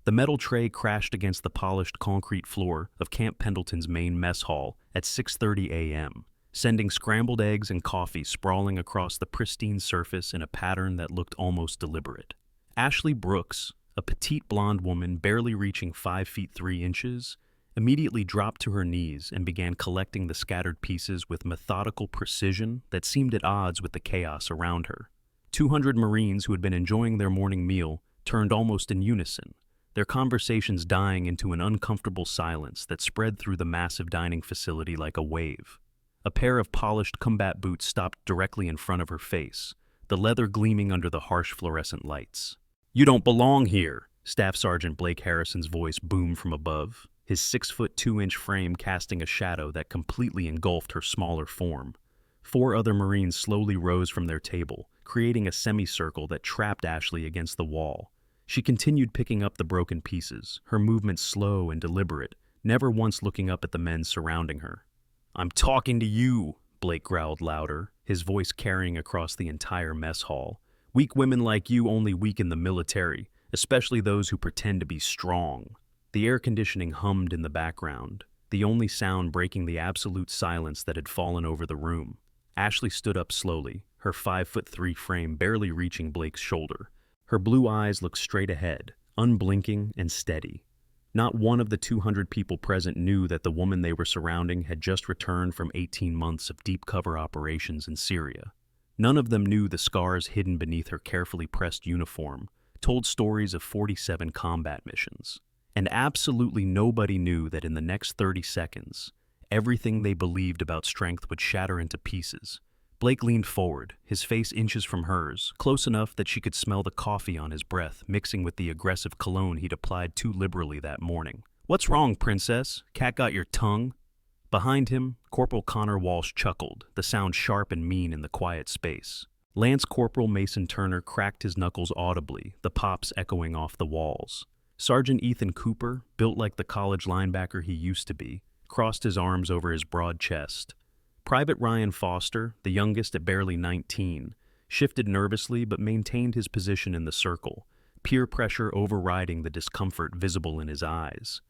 The metal tray crashed against the polished concrete floor of Camp Pendleton's main mess hall at 6:30 a.m., sending scrambled eggs and coffee sprawling across the pristine surface in a pattern that looked almost deliberate. Ashley Brooks, a petite blonde woman barely reaching 5 feet 3 inches, immediately dropped to her knees and began collecting the scattered pieces with methodical precision that seemed at odds with the chaos around her. 200 Marines who had been enjoying their morning meal turned almost in unison, their conversations dying into an uncomfortable silence that spread through the massive dining facility like a wave. A pair of polished combat boots stopped directly in front of her face, the leather gleaming under the harsh fluorescent lights. "You don't belong here," Staff Sergeant Blake Harrison's voice boomed from above, his 6'2" frame casting a shadow that completely engulfed her smaller form. 4 other Marines slowly rose from their table, creating a semicircle that trapped Ashley against the wall. She continued picking up the broken pieces, her movements slow and deliberate, never once looking up at the men surrounding her. "I'm talking to you," Blake growled louder, his voice carrying across the entire mess hall. "Weak women like you only weaken the military, especially those who pretend to be strong." The air conditioning hummed in the background, the only sound breaking the absolute silence that had fallen over the room. Ashley stood up slowly, her 5'3" frame barely reaching Blake's shoulder. Her blue eyes looked straight ahead, unblinking and steady. Not one of the 200 people present knew that the woman they were surrounding had just returned from 18 months of deep cover operations in Syria. None of them knew the scars hidden beneath her carefully pressed uniform told stories of 47 combat missions. And absolutely nobody knew that in the next 30 seconds, everything they believed about strength would shatter into pieces. Blake leaned forward, his face inches from hers, close enough that she could smell the coffee on his breath mixing with the aggressive cologne he'd applied too liberally that morning. "What's wrong, princess? Cat got your tongue?" Behind him, Corporal Connor Walsh chuckled, the sound sharp and mean in the quiet space. Lance Corporal Mason Turner cracked his knuckles audibly, the pops echoing off the walls. Sergeant Ethan Cooper, built like the college linebacker he used to be, crossed his arms over his broad chest. Private Ryan Foster, the youngest at barely 19, shifted nervously but maintained his position in the circle, peer pressure overriding the discomfort visible in his eyes.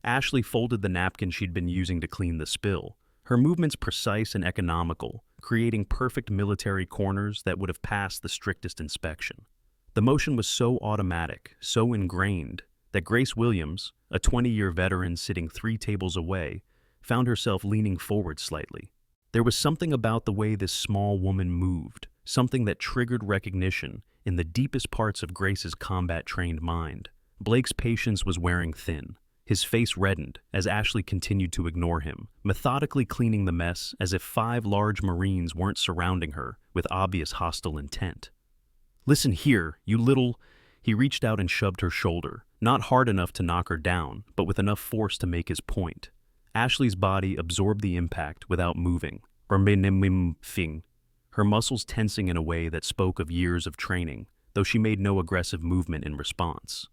Ashley folded the napkin she'd been using to clean the spill, her movements precise and economical, creating perfect military corners that would have passed the strictest inspection. The motion was so automatic, so ingrained, that Grace Williams, a 20-year veteran sitting 3 tables away, found herself leaning forward slightly. There was something about the way this small woman moved, something that triggered recognition in the deepest parts of Grace's combat-trained mind. Blake's patience was wearing thin. His face reddened as Ashley continued to ignore him, methodically cleaning the mess as if 5 large Marines weren't surrounding her with obvious hostile intent. "Listen here, you little..." He reached out and shoved her shoulder, not hard enough to knock her down, but with enough force to make his point. Ashley's body absorbed the impact without moving, her muscles tensing in a way that spoke of years of training, though she made no aggressive movement in response.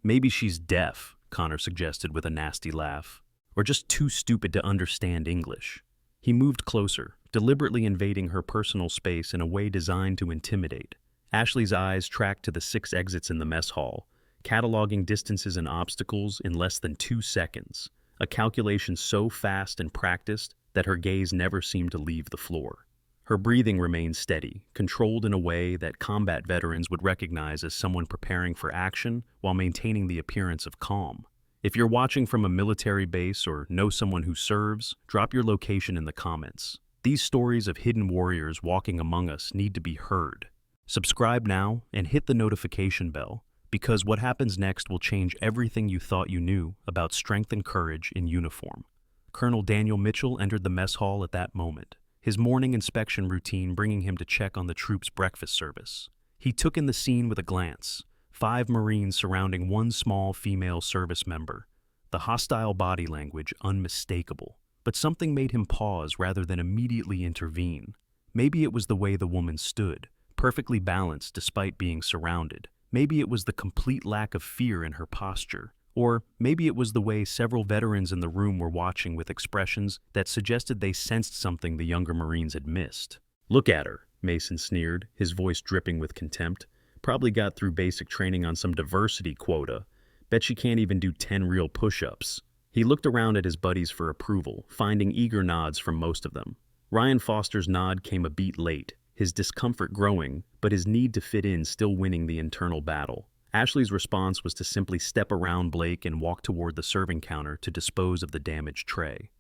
"Maybe she's deaf," Connor suggested with a nasty laugh, "or just too stupid to understand English." He moved closer, deliberately invading her personal space in a way designed to intimidate. Ashley's eyes tracked to the 6 exits in the mess hall, cataloging distances and obstacles in less than 2 seconds. A calculation so fast and practiced that her gaze never seemed to leave the floor. Her breathing remained steady, controlled in a way that combat veterans would recognize as someone preparing for action while maintaining the appearance of calm. If you're watching from a military base or know someone who serves, drop your location in the comments. These stories of hidden warriors walking among us need to be heard. Subscribe now and hit the notification bell, because what happens next will change everything you thought you knew about strength and courage in uniform. Colonel Daniel Mitchell entered the mess hall at that moment, his morning inspection routine bringing him to check on the troops' breakfast service. He took in the scene with a glance, 5 Marines surrounding 1 small female service member, the hostile body language unmistakable. But something made him pause rather than immediately intervene. Maybe it was the way the woman stood, perfectly balanced despite being surrounded. Maybe it was the complete lack of fear in her posture. Or maybe it was the way several veterans in the room were watching with expressions that suggested they sensed something the younger Marines had missed. "Look at her," Mason sneered, his voice dripping with contempt. "Probably got through basic training on some diversity quota. Bet she can't even do 10 real push-ups. He looked around at his buddies for approval, finding eager nods from most of them. Ryan Foster's nod came a beat late, his discomfort growing, but his need to fit in still winning the internal battle. Ashley's response was to simply step around Blake and walk toward the serving counter to dispose of the damaged tray.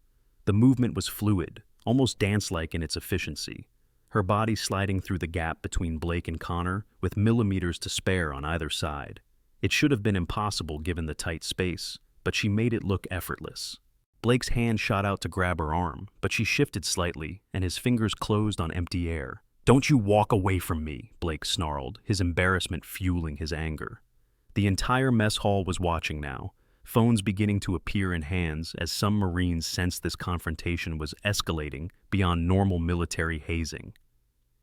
The movement was fluid, almost dance-like in its efficiency, her body sliding through the gap between Blake and Connor with millimeters to spare on either side. It should have been impossible given the tight space, but she made it look effortless. Blake's hand shot out to grab her arm, but she shifted slightly, and his fingers closed on empty air. "Don't you walk away from me," Blake snarled, his embarrassment fueling his anger. The entire mess hall was watching now, phones beginning to appear in hands as some Marines sensed this confrontation was escalating beyond normal military hazing.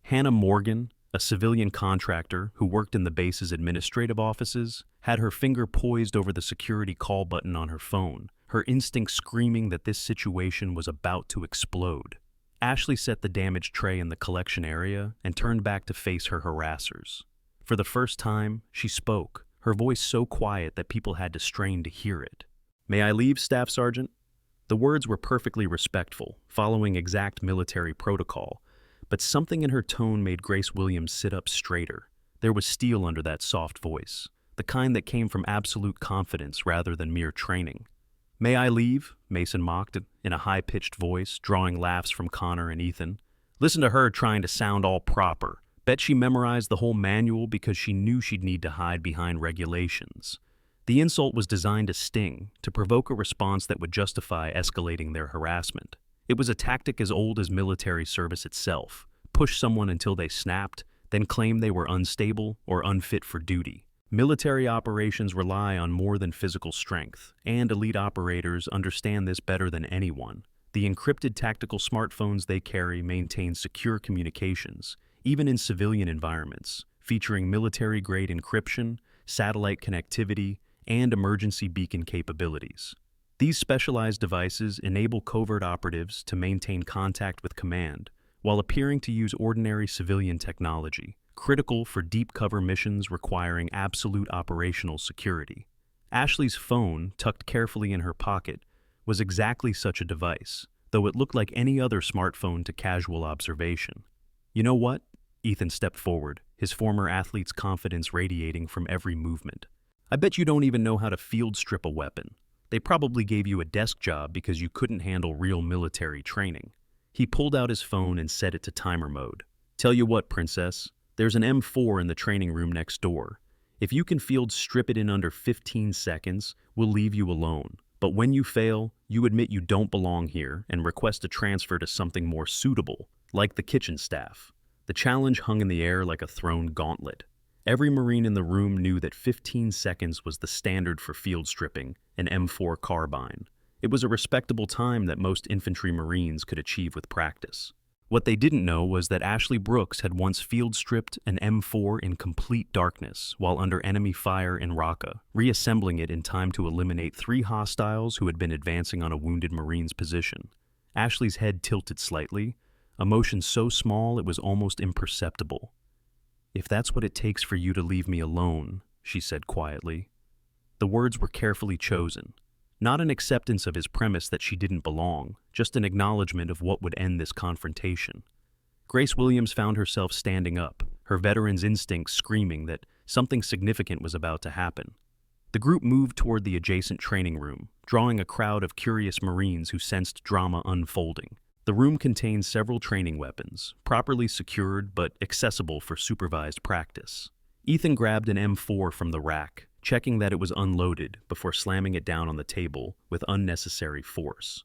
Hannah Morgan, a civilian contractor who worked in the base's administrative offices, had her finger poised over the security call button on her phone, her instinct screaming that this situation was about to explode. Ashley set the damaged tray in the collection area and turned back to face her harassers. For the first time, she spoke, her voice so quiet that people had to strain to hear it. "May I leave, Staff Sergeant?" The words were perfectly respectful, following exact military protocol, but something in her tone made Grace Williams sit up straighter. There was steel under that soft voice, the kind that came from absolute confidence rather than mere training. "May I leave?" Mason mocked in a high-pitched voice, drawing laughs from Connor and Ethan. Listen to her trying to sound all proper. Bet she memorized the whole manual because she knew she'd need to hide behind regulations. The insult was designed to sting, to provoke a response that would justify escalating their harassment. It was a tactic as old as military service itself. Push someone until they snapped, then claim they were unstable or unfit for duty. Military operations rely on more than physical strength, and elite operators understand this better than anyone. The encrypted tactical smartphones they carry maintain secure communications, even in civilian environments, featuring military-grade encryption, satellite connectivity, and emergency beacon capabilities. These specialized devices enable covert operatives to maintain contact with command, while appearing to use ordinary civilian technology, critical for deep cover missions requiring absolute operational security. Ashley's phone, tucked carefully in her pocket, was exactly such a device, though it looked like any other smartphone to casual observation. "You know what?" Ethan stepped forward, his former athlete's confidence radiating from every movement. "I bet you don't even know how to field strip a weapon. They probably gave you a desk job because you couldn't handle real military training." He pulled out his phone and set it to timer mode. "Tell you what, Princess, there's an M4 in the training room next door. If you can field strip it in under 15 seconds, we'll leave you alone. But when you fail, you admit you don't belong here and request a transfer to something more suitable, like the kitchen staff." The challenge hung in the air like a thrown gauntlet. Every Marine in the room knew that 15 seconds was the standard for field stripping an M4 carbine. It was a respectable time that most infantry Marines could achieve with practice. What they didn't know was that Ashley Brooks had once field stripped an M4 in complete darkness while under enemy fire in Raqqa, reassembling it in time to eliminate 3 hostiles who had been advancing on a wounded Marine's position. Ashley's head tilted slightly, a motion so small it was almost imperceptible. "If that's what it takes for you to leave me alone," she said quietly. The words were carefully chosen. Not an acceptance of his premise that she didn't belong, just an acknowledgement of what would end this confrontation. Grace Williams found herself standing up, her veteran's instincts screaming that something significant was about to happen. The group moved toward the adjacent training room, drawing a crowd of curious Marines who sensed drama unfolding. The room contained several training weapons, properly secured but accessible for supervised practice. Ethan grabbed an M4 from the rack, checking that it was unloaded before slamming it down on the table with unnecessary force.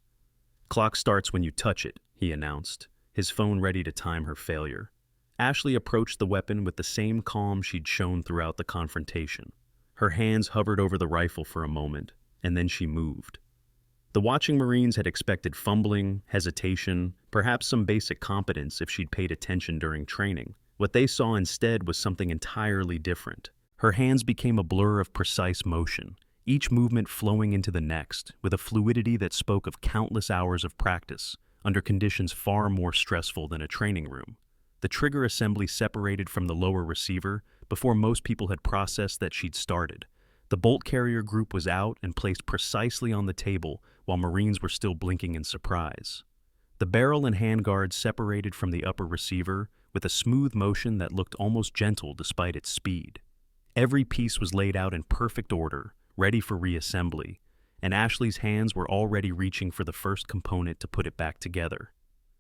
"Clock starts when you touch it," he announced, his phone ready to time her failure. Ashley approached the weapon with the same calm she'd shown throughout the confrontation. Her hands hovered over the rifle for a moment, and then she moved. The watching Marines had expected fumbling, hesitation, perhaps some basic competence if she'd paid attention during training. What they saw instead was something entirely different. Her hands became a blur of precise motion, each movement flowing into the next, with a fluidity that spoke of countless hours of practice, under conditions far more stressful than a training room. The trigger assembly separated from the lower receiver before most people had processed that she'd started. The bolt carrier group was out and placed precisely on the table while Marines were still blinking in surprise. The barrel and handguard separated from the upper receiver with a smooth motion that looked almost gentle despite its speed. Every piece was laid out in perfect order, ready for reassembly, and Ashley's hands were already reaching for the first component to put it back together.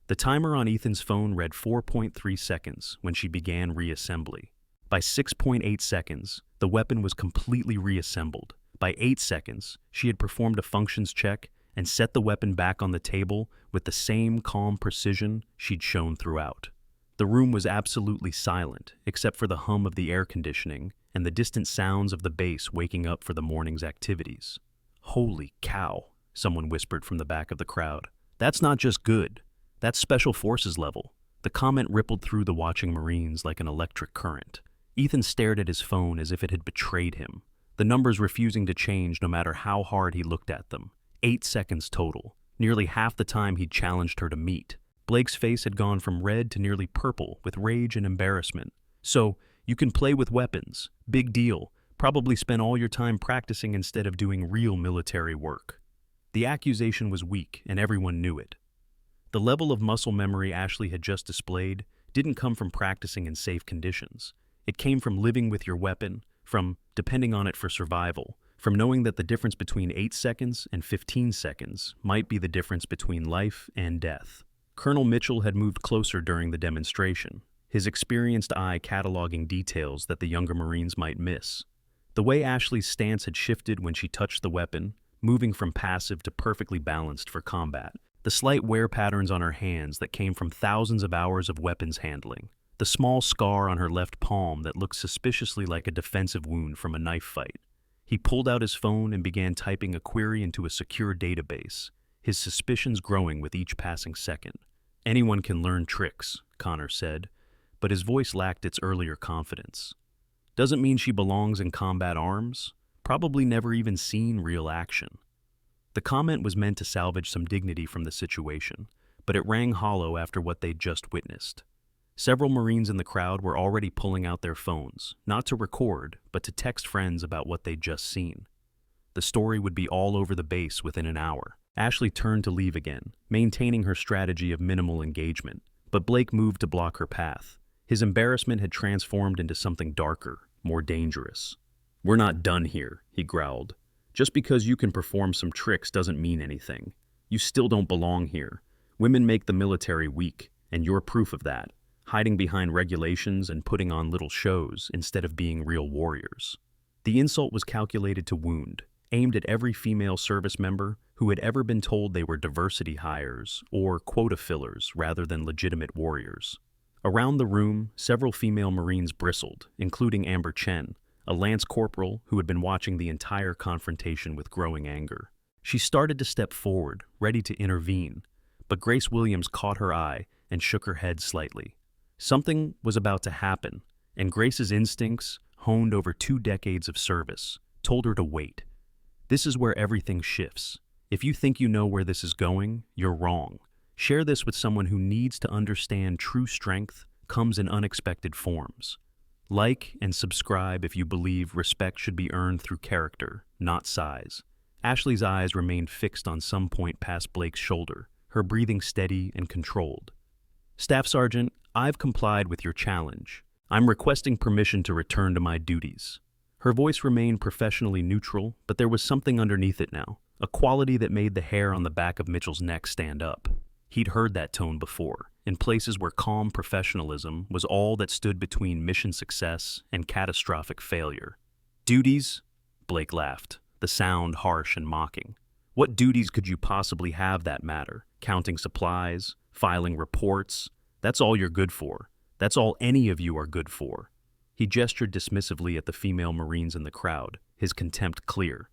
The timer on Ethan's phone read 4.3 seconds when she began reassembly. By 6.8 seconds, the weapon was completely reassembled. By 8 seconds, she had performed a functions check and set the weapon back on the table with the same calm precision she'd shown throughout. The room was absolutely silent, except for the hum of the air conditioning and the distant sounds of the base waking up for the morning's activities. "Holy cow," someone whispered from the back of the crowd. "That's not just good. That's Special Forces level." The comment rippled through the watching Marines like an electric current. Ethan stared at his phone as if it had betrayed him, the numbers refusing to change no matter how hard he looked at them. 8 seconds total, nearly half the time he'd challenged her to meet. Blake's face had gone from red to nearly purple with rage and embarrassment. "So, you can play with weapons. Big deal. Probably spent all your time practicing instead of doing real military work." The accusation was weak, and everyone knew it. The level of muscle memory Ashley had just displayed didn't come from practicing in safe conditions. It came from living with your weapon, from depending on it for survival, from knowing that the difference between 8 seconds and 15 seconds might be the difference between life and death. Colonel Mitchell had moved closer during the demonstration, his experienced eye cataloging details that the younger Marines might miss. The way Ashley's stance had shifted when she touched the weapon, moving from passive to perfectly balanced for combat. The slight wear patterns on her hands that came from thousands of hours of weapons handling. The small scar on her left palm that looked suspiciously like a defensive wound from a knife fight. He pulled out his phone and began typing a query into a secure database, his suspicions growing with each passing second. "Anyone can learn tricks," Connor said, but his voice lacked its earlier confidence. "Doesn't mean she belongs in combat arms. Probably never even seen real action." The comment was meant to salvage some dignity from the situation, but it rang hollow after what they'd just witnessed. Several Marines in the crowd were already pulling out their phones, not to record, but to text friends about what they'd just seen. The story would be all over the base within an hour. Ashley turned to leave again, maintaining her strategy of minimal engagement, but Blake moved to block her path. His embarrassment had transformed into something darker, more dangerous. "We're not done here," he growled. "Just because you can perform some tricks doesn't mean anything. You still don't belong here. Women make the military weak, and you're proof of that, hiding behind regulations and putting on little shows instead of being real warriors." The insult was calculated to wound, aimed at every female service member who had ever been told they were diversity hires or quota fillers rather than legitimate warriors. Around the room, several female Marines bristled, including Amber Chen, a lance corporal who had been watching the entire confrontation with growing anger. She started to step forward, ready to intervene, but Grace Williams caught her eye and shook her head slightly. Something was about to happen, and Grace's instincts, honed over 2 decades of service, told her to wait. This is where everything shifts. If you think you know where this is going, you're wrong. Share this with someone who needs to understand true strength comes in unexpected forms. Like and subscribe if you believe respect should be earned through character, not size. Ashley's eyes remained fixed on some point past Blake's shoulder, her breathing steady and controlled. "Staff Sergeant, I've complied with your challenge. I'm requesting permission to return to my duties." Her voice remained professionally neutral, but there was something underneath it now, a quality that made the hair on the back of Mitchell's neck stand up. He'd heard that tone before, in places where calm professionalism was all that stood between mission success and catastrophic failure. "Duties?" Blake laughed, the sound harsh and mocking. "What duties could you possibly have that matter? Counting supplies? Filing reports? That's all you're good for. That's all any of you are good for." He gestured dismissively at the female Marines in the crowd, his contempt clear.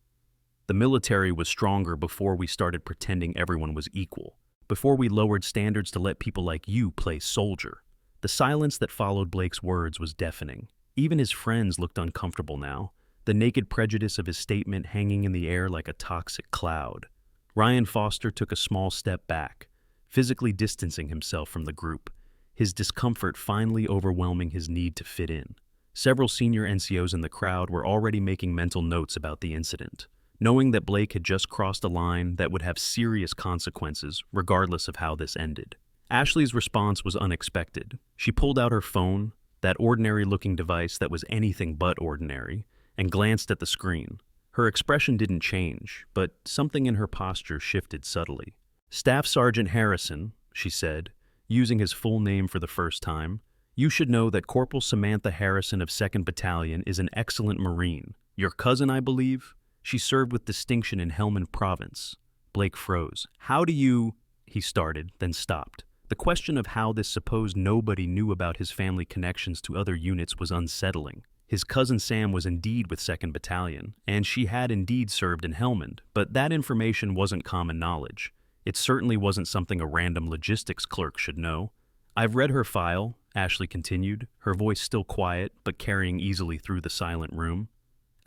"The military was stronger before we started pretending everyone was equal, before we lowered standards to let people like you play soldier." The silence that followed Blake's words was deafening. Even his friends looked uncomfortable now, the naked prejudice of his statement hanging in the air like a toxic cloud. Ryan Foster took a small step back, physically distancing himself from the group, his discomfort finally overwhelming his need to fit in. Several senior NCOs in the crowd were already making mental notes about the incident, knowing that Blake had just crossed a line that would have serious consequences regardless of how this ended. Ashley's response was unexpected. She pulled out her phone, that ordinary-looking device that was anything but ordinary, and glanced at the screen. Her expression didn't change, but something in her posture shifted subtly. "Staff Sergeant Harrison," she said, using his full name for the first time, "you should know that Corporal Samantha Harrison of 2nd Battalion is an excellent Marine. Your cousin, I believe? She served with distinction in Helmand Province." Blake froze. "How do you—" he started, then stopped. The question of how this supposed nobody knew about his family connections to other units was unsettling. His cousin Sam was indeed with 2nd Battalion, and she had indeed served in Helmand, but that information wasn't common knowledge. It certainly wasn't something a random logistics clerk should know. "I've read her file," Ashley continued, her voice still quiet but carrying easily through the silent room.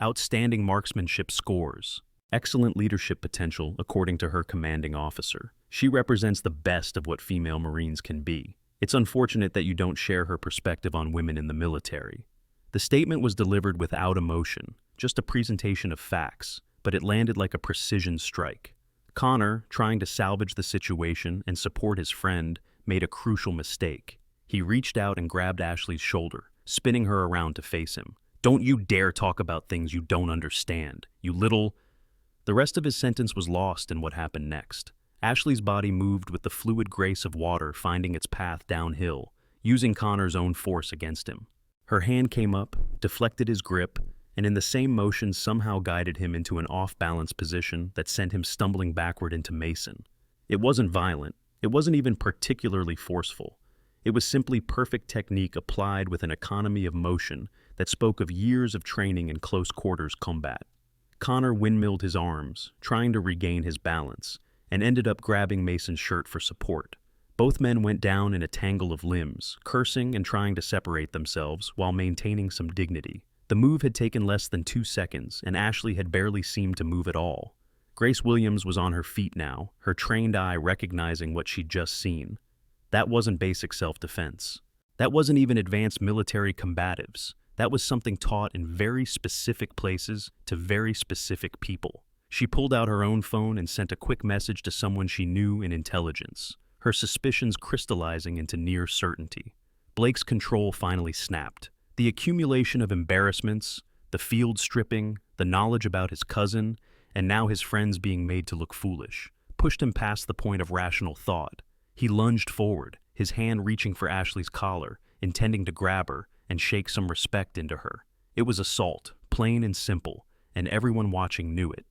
"Outstanding marksmanship scores. Excellent leadership potential, according to her commanding officer. She represents the best of what female Marines can be. It's unfortunate that you don't share her perspective on women in the military." The statement was delivered without emotion, just a presentation of facts, but it landed like a precision strike. Connor, trying to salvage the situation and support his friend, made a crucial mistake. He reached out and grabbed Ashley's shoulder, spinning her around to face him. "Don't you dare talk about things you don't understand, you little—" The rest of his sentence was lost in what happened next. Ashley's body moved with the fluid grace of water finding its path downhill, using Connor's own force against him. Her hand came up, deflected his grip, and in the same motion somehow guided him into an off-balance position that sent him stumbling backward into Mason. It wasn't violent. It wasn't even particularly forceful. It was simply perfect technique applied with an economy of motion that spoke of years of training in close-quarters combat. Connor windmilled his arms, trying to regain his balance, and ended up grabbing Mason's shirt for support. Both men went down in a tangle of limbs, cursing and trying to separate themselves while maintaining some dignity. The move had taken less than 2 seconds, and Ashley had barely seemed to move at all. Grace Williams was on her feet now, her trained eye recognizing what she'd just seen. That wasn't basic self-defense. That wasn't even advanced military combatives. That was something taught in very specific places to very specific people. She pulled out her own phone and sent a quick message to someone she knew in intelligence, her suspicions crystallizing into near certainty. Blake's control finally snapped. The accumulation of embarrassments, the field stripping, the knowledge about his cousin, and now his friends being made to look foolish, pushed him past the point of rational thought. He lunged forward, his hand reaching for Ashley's collar, intending to grab her and shake some respect into her. It was assault, plain and simple, and everyone watching knew it.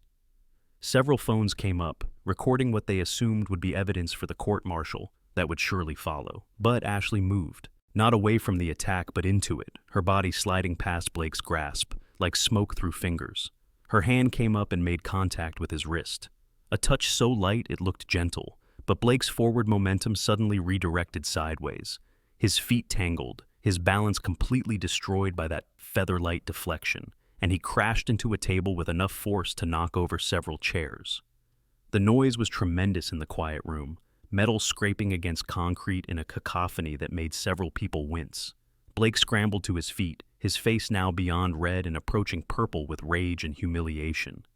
Several phones came up, recording what they assumed would be evidence for the court-martial that would surely follow. But Ashley moved, not away from the attack but into it, her body sliding past Blake's grasp, like smoke through fingers. Her hand came up and made contact with his wrist. A touch so light it looked gentle, but Blake's forward momentum suddenly redirected sideways. His feet tangled, his balance completely destroyed by that feather-light deflection, and he crashed into a table with enough force to knock over several chairs. The noise was tremendous in the quiet room, metal scraping against concrete in a cacophony that made several people wince. Blake scrambled to his feet, his face now beyond red and approaching purple with rage and humiliation.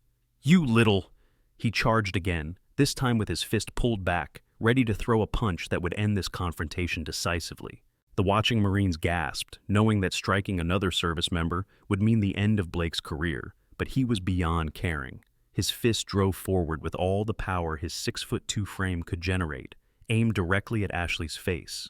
"You little—" He charged again, this time with his fist pulled back, ready to throw a punch that would end this confrontation decisively. The watching Marines gasped, knowing that striking another service member would mean the end of Blake's career, but he was beyond caring. His fist drove forward with all the power his 6'2" frame could generate, aimed directly at Ashley's face.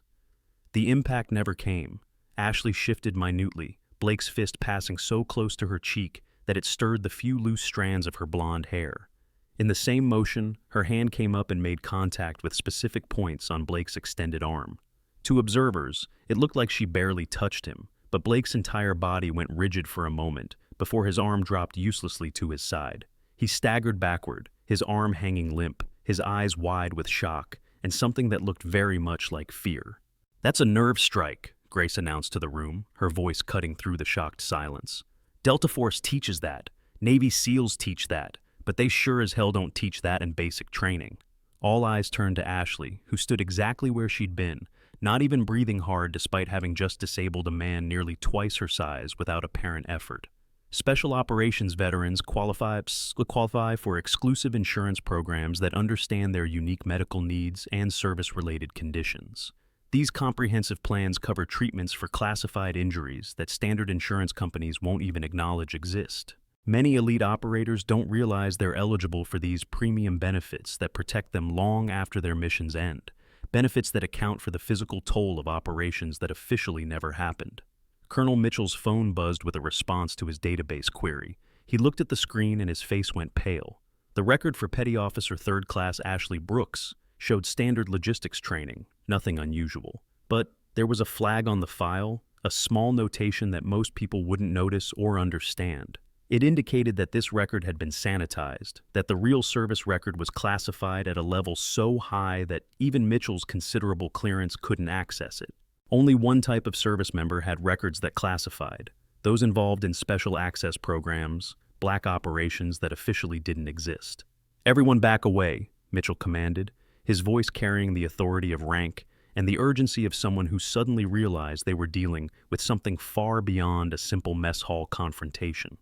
The impact never came. Ashley shifted minutely, Blake's fist passing so close to her cheek that it stirred the few loose strands of her blonde hair. In the same motion, her hand came up and made contact with specific points on Blake's extended arm. To observers, it looked like she barely touched him, but Blake's entire body went rigid for a moment before his arm dropped uselessly to his side. He staggered backward, his arm hanging limp, his eyes wide with shock, and something that looked very much like fear. "That's a nerve strike," Grace announced to the room, her voice cutting through the shocked silence. "Delta Force teaches that. Navy SEALs teach that, but they sure as hell don't teach that in basic training." All eyes turned to Ashley, who stood exactly where she'd been, not even breathing hard despite having just disabled a man nearly twice her size without apparent effort. Special operations veterans qualify for exclusive insurance programs that understand their unique medical needs and service-related conditions. These comprehensive plans cover treatments for classified injuries that standard insurance companies won't even acknowledge exist. Many elite operators don't realize they're eligible for these premium benefits that protect them long after their missions end, benefits that account for the physical toll of operations that officially never happened. Colonel Mitchell's phone buzzed with a response to his database query. He looked at the screen and his face went pale. The record for Petty Officer 3rd Class Ashley Brooks showed standard logistics training, nothing unusual. But there was a flag on the file, a small notation that most people wouldn't notice or understand. It indicated that this record had been sanitized, that the real service record was classified at a level so high that even Mitchell's considerable clearance couldn't access it. Only one type of service member had records that classified, those involved in special access programs, black operations that officially didn't exist. "Everyone back away," Mitchell commanded, his voice carrying the authority of rank and the urgency of someone who suddenly realized they were dealing with something far beyond a simple mess hall confrontation.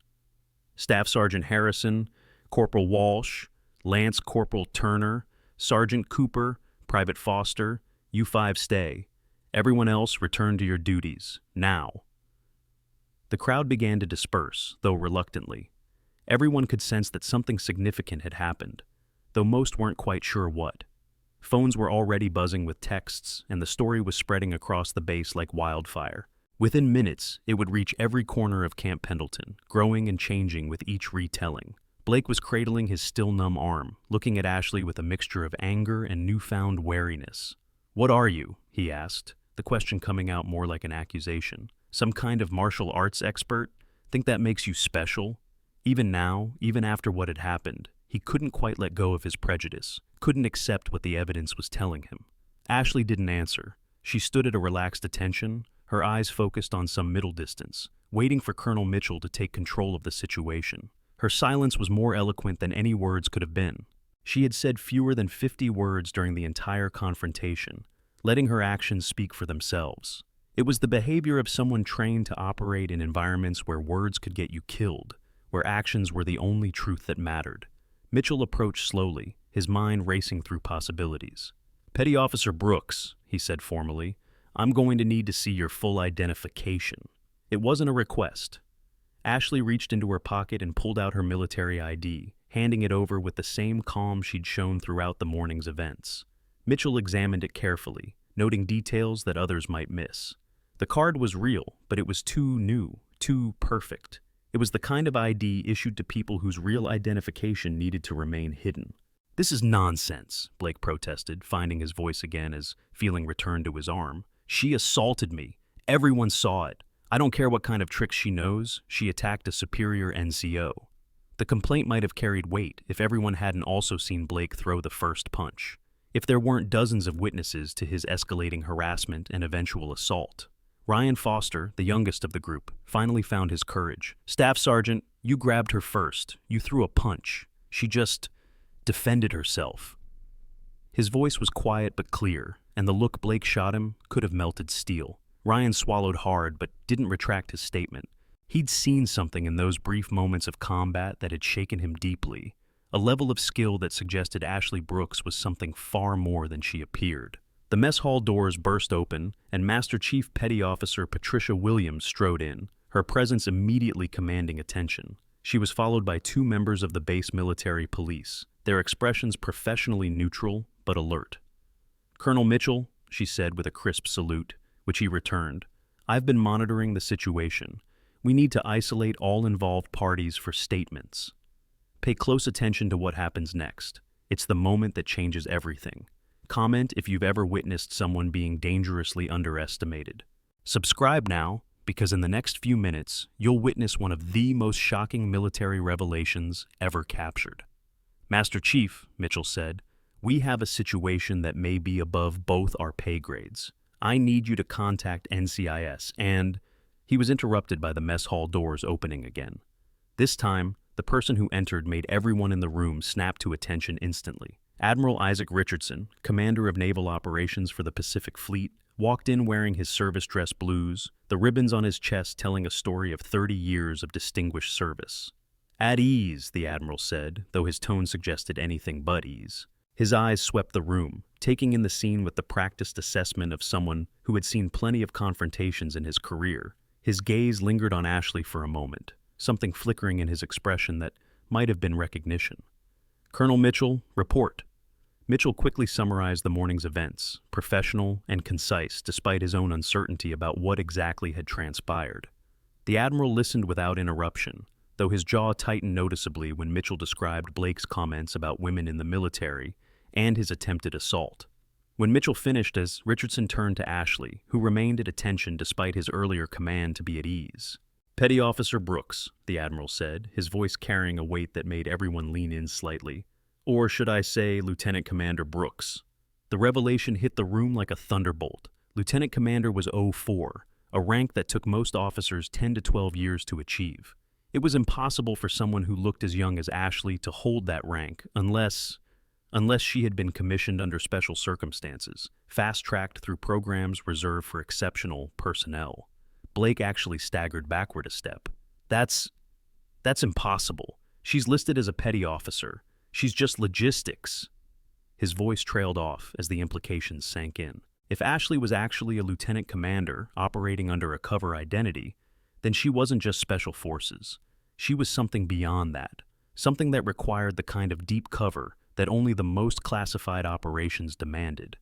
Staff Sergeant Harrison, Corporal Walsh, Lance Corporal Turner, Sergeant Cooper, Private Foster, you 5 stay. Everyone else return to your duties, now. The crowd began to disperse, though reluctantly. Everyone could sense that something significant had happened, though most weren't quite sure what. Phones were already buzzing with texts, and the story was spreading across the base like wildfire. Within minutes, it would reach every corner of Camp Pendleton, growing and changing with each retelling. Blake was cradling his still numb arm, looking at Ashley with a mixture of anger and newfound wariness. "What are you?" he asked, the question coming out more like an accusation. "Some kind of martial arts expert? Think that makes you special?" Even now, even after what had happened, he couldn't quite let go of his prejudice, couldn't accept what the evidence was telling him. Ashley didn't answer. She stood at a relaxed attention, her eyes focused on some middle distance, waiting for Colonel Mitchell to take control of the situation. Her silence was more eloquent than any words could have been. She had said fewer than 50 words during the entire confrontation, letting her actions speak for themselves. It was the behavior of someone trained to operate in environments where words could get you killed, where actions were the only truth that mattered. Mitchell approached slowly, his mind racing through possibilities. "Petty Officer Brooks," he said formally, "I'm going to need to see your full identification." It wasn't a request. Ashley reached into her pocket and pulled out her military ID, handing it over with the same calm she'd shown throughout the morning's events. Mitchell examined it carefully, noting details that others might miss. The card was real, but it was too new, too perfect. It was the kind of ID issued to people whose real identification needed to remain hidden. "This is nonsense," Blake protested, finding his voice again as feeling returned to his arm. "She assaulted me. Everyone saw it. I don't care what kind of tricks she knows, she attacked a superior NCO." The complaint might have carried weight if everyone hadn't also seen Blake throw the first punch, if there weren't dozens of witnesses to his escalating harassment and eventual assault. Ryan Foster, the youngest of the group, finally found his courage. "Staff Sergeant, you grabbed her first. You threw a punch. She just defended herself." His voice was quiet but clear, and the look Blake shot him could have melted steel. Ryan swallowed hard but didn't retract his statement. He'd seen something in those brief moments of combat that had shaken him deeply, a level of skill that suggested Ashley Brooks was something far more than she appeared. The mess hall doors burst open, and Master Chief Petty Officer Patricia Williams strode in, her presence immediately commanding attention. She was followed by 2 members of the base military police, their expressions professionally neutral but alert. "Colonel Mitchell," she said with a crisp salute, which he returned, "I've been monitoring the situation. We need to isolate all involved parties for statements. Pay close attention to what happens next. It's the moment that changes everything. Comment if you've ever witnessed someone being dangerously underestimated. Subscribe now, because in the next few minutes, you'll witness one of the most shocking military revelations ever captured." "Master Chief," Mitchell said, "we have a situation that may be above both our pay grades. I need you to contact NCIS and—" He was interrupted by the mess hall doors opening again. This time, the person who entered made everyone in the room snap to attention instantly. Admiral Isaac Richardson, commander of naval operations for the Pacific Fleet, walked in wearing his service dress blues, the ribbons on his chest telling a story of 30 years of distinguished service. "At ease," the Admiral said, though his tone suggested anything but ease. His eyes swept the room, taking in the scene with the practiced assessment of someone who had seen plenty of confrontations in his career. His gaze lingered on Ashley for a moment, something flickering in his expression that might have been recognition. "Colonel Mitchell, report." Mitchell quickly summarized the morning's events, professional and concise despite his own uncertainty about what exactly had transpired. The Admiral listened without interruption, though his jaw tightened noticeably when Mitchell described Blake's comments about women in the military and his attempted assault. When Mitchell finished, as Richardson turned to Ashley, who remained at attention despite his earlier command to be at ease. "Petty Officer Brooks," the Admiral said, his voice carrying a weight that made everyone lean in slightly. "Or should I say Lieutenant Commander Brooks?" The revelation hit the room like a thunderbolt. Lieutenant Commander was 04, a rank that took most officers 10 to 12 years to achieve. It was impossible for someone who looked as young as Ashley to hold that rank unless she had been commissioned under special circumstances, fast-tracked through programs reserved for exceptional personnel. Blake actually staggered backward a step. That's impossible. She's listed as a petty officer. She's just logistics." His voice trailed off as the implications sank in. If Ashley was actually a lieutenant commander operating under a cover identity, then she wasn't just special forces. She was something beyond that, something that required the kind of deep cover that only the most classified operations demanded.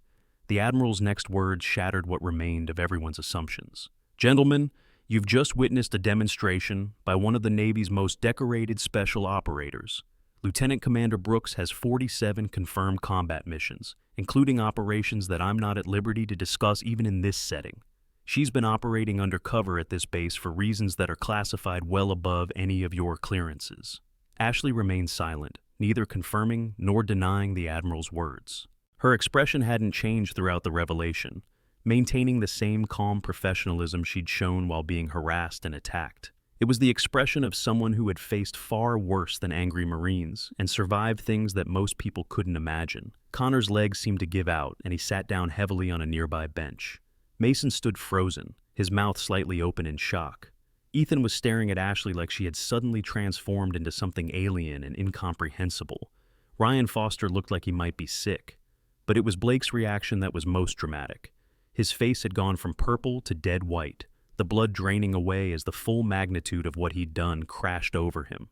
The Admiral's next words shattered what remained of everyone's assumptions. "Gentlemen, you've just witnessed a demonstration by one of the Navy's most decorated special operators. Lieutenant Commander Brooks has 47 confirmed combat missions, including operations that I'm not at liberty to discuss even in this setting. She's been operating undercover at this base for reasons that are classified well above any of your clearances." Ashley remained silent, neither confirming nor denying the Admiral's words. Her expression hadn't changed throughout the revelation, maintaining the same calm professionalism she'd shown while being harassed and attacked. It was the expression of someone who had faced far worse than angry Marines and survived things that most people couldn't imagine. Connor's legs seemed to give out, and he sat down heavily on a nearby bench. Mason stood frozen, his mouth slightly open in shock. Ethan was staring at Ashley like she had suddenly transformed into something alien and incomprehensible. Ryan Foster looked like he might be sick. But it was Blake's reaction that was most dramatic. His face had gone from purple to dead white, the blood draining away as the full magnitude of what he'd done crashed over him.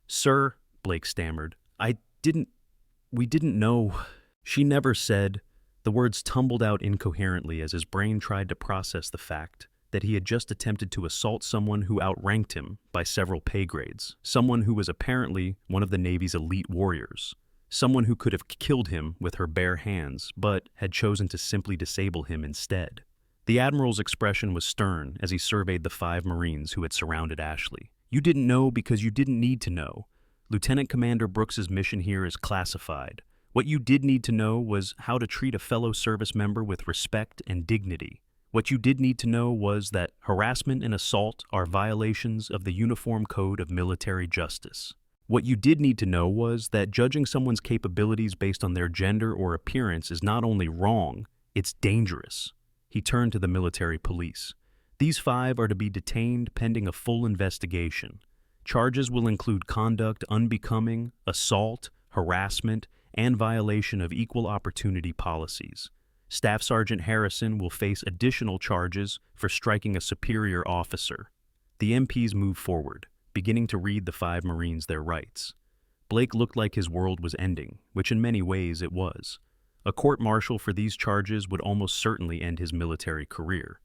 "Sir," Blake stammered, we didn't know." "She never said." The words tumbled out incoherently as his brain tried to process the fact that he had just attempted to assault someone who outranked him by several pay grades, someone who was apparently one of the Navy's elite warriors, someone who could have killed him with her bare hands, but had chosen to simply disable him instead. The Admiral's expression was stern as he surveyed the 5 Marines who had surrounded Ashley. "You didn't know because you didn't need to know. Lieutenant Commander Brooks's mission here is classified. What you did need to know was how to treat a fellow service member with respect and dignity. What you did need to know was that harassment and assault are violations of the Uniform Code of Military Justice. What you did need to know was that judging someone's capabilities based on their gender or appearance is not only wrong, it's dangerous." He turned to the military police. "These 5 are to be detained pending a full investigation. Charges will include conduct unbecoming, assault, harassment, and violation of equal opportunity policies. Staff Sergeant Harrison will face additional charges for striking a superior officer." The MPs moved forward, beginning to read the 5 Marines their rights. Blake looked like his world was ending, which in many ways it was. A court-martial for these charges would almost certainly end his military career.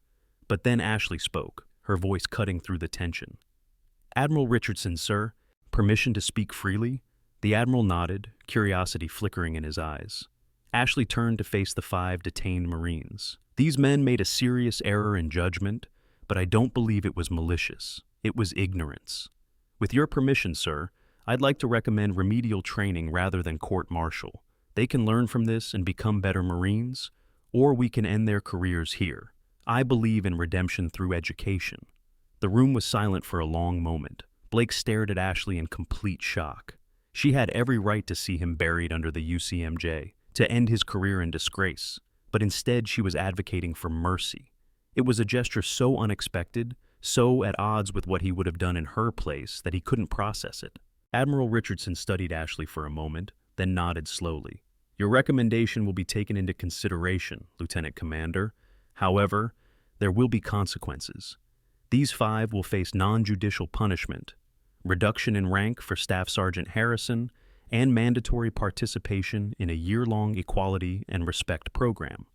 But then Ashley spoke, her voice cutting through the tension. "Admiral Richardson, sir. Permission to speak freely?" The Admiral nodded, curiosity flickering in his eyes. Ashley turned to face the 5 detained Marines. "These men made a serious error in judgment, but I don't believe it was malicious. It was ignorance. With your permission, sir, I'd like to recommend remedial training rather than court-martial. They can learn from this and become better Marines, or we can end their careers here. I believe in redemption through education." The room was silent for a long moment. Blake stared at Ashley in complete shock. She had every right to see him buried under the UCMJ, to end his career in disgrace. but instead she was advocating for mercy. It was a gesture so unexpected, so at odds with what he would have done in her place, that he couldn't process it. Admiral Richardson studied Ashley for a moment, then nodded slowly. "Your recommendation will be taken into consideration, Lieutenant Commander. However, there will be consequences. These 5 will face non-judicial punishment, reduction in rank for Staff Sergeant Harrison, and mandatory participation in a year-long equality and respect program.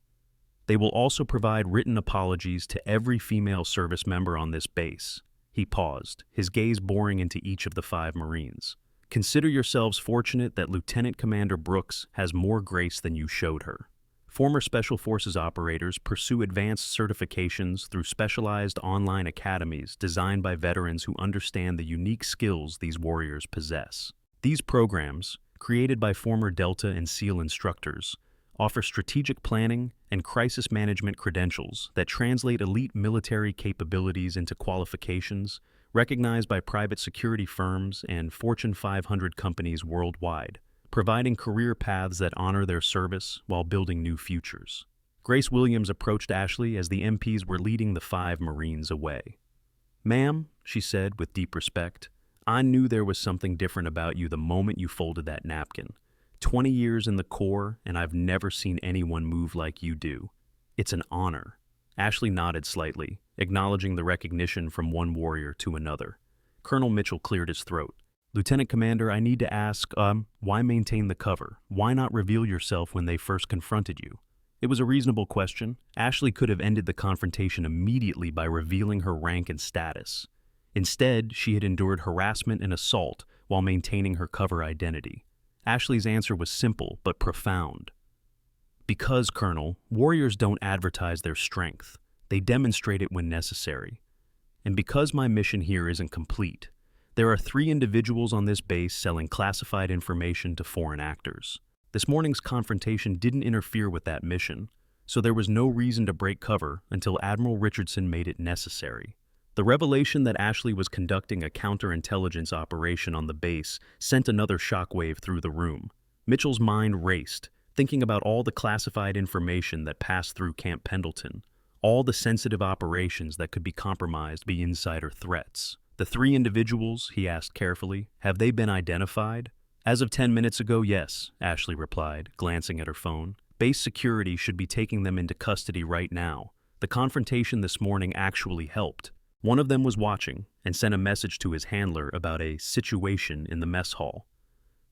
They will also provide written apologies to every female service member on this base." He paused, his gaze boring into each of the 5 Marines. "Consider yourselves fortunate that Lieutenant Commander Brooks has more grace than you showed her. Former Special Forces operators pursue advanced certifications through specialized online academies designed by veterans who understand the unique skills these warriors possess. These programs, created by former Delta and SEAL instructors, offer strategic planning and crisis management credentials that translate elite military capabilities into qualifications recognized by private security firms and Fortune 500 companies worldwide, providing career paths that honor their service while building new futures." Grace Williams approached Ashley as the MPs were leading the 5 Marines away. "Ma'am," she said with deep respect, "I knew there was something different about you the moment you folded that napkin. 20 years in the Corps, and I've never seen anyone move like you do. It's an honor." Ashley nodded slightly, acknowledging the recognition from one warrior to another. Colonel Mitchell cleared his throat. "Lieutenant Commander, I need to ask, why maintain the cover? Why not reveal yourself when they first confronted you?" It was a reasonable question. Ashley could have ended the confrontation immediately by revealing her rank and status. Instead, she had endured harassment and assault while maintaining her cover identity. Ashley's answer was simple but profound. "Because, Colonel, warriors don't advertise their strength. They demonstrate it when necessary. And because my mission here isn't complete, there are 3 individuals on this base selling classified information to foreign actors. This morning's confrontation didn't interfere with that mission, so there was no reason to break cover until Admiral Richardson made it necessary." The revelation that Ashley was conducting a counterintelligence operation on the base sent another shockwave through the room. Mitchell's mind raced, thinking about all the classified information that passed through Camp Pendleton, all the sensitive operations that could be compromised by insider threats. "The 3 individuals," he asked carefully, "have they been identified?" "As of 10 minutes ago, yes," Ashley replied, glancing at her phone. "Base security should be taking them into custody right now. The confrontation this morning actually helped. One of them was watching and sent a message to his handler about a situation in the mess hall.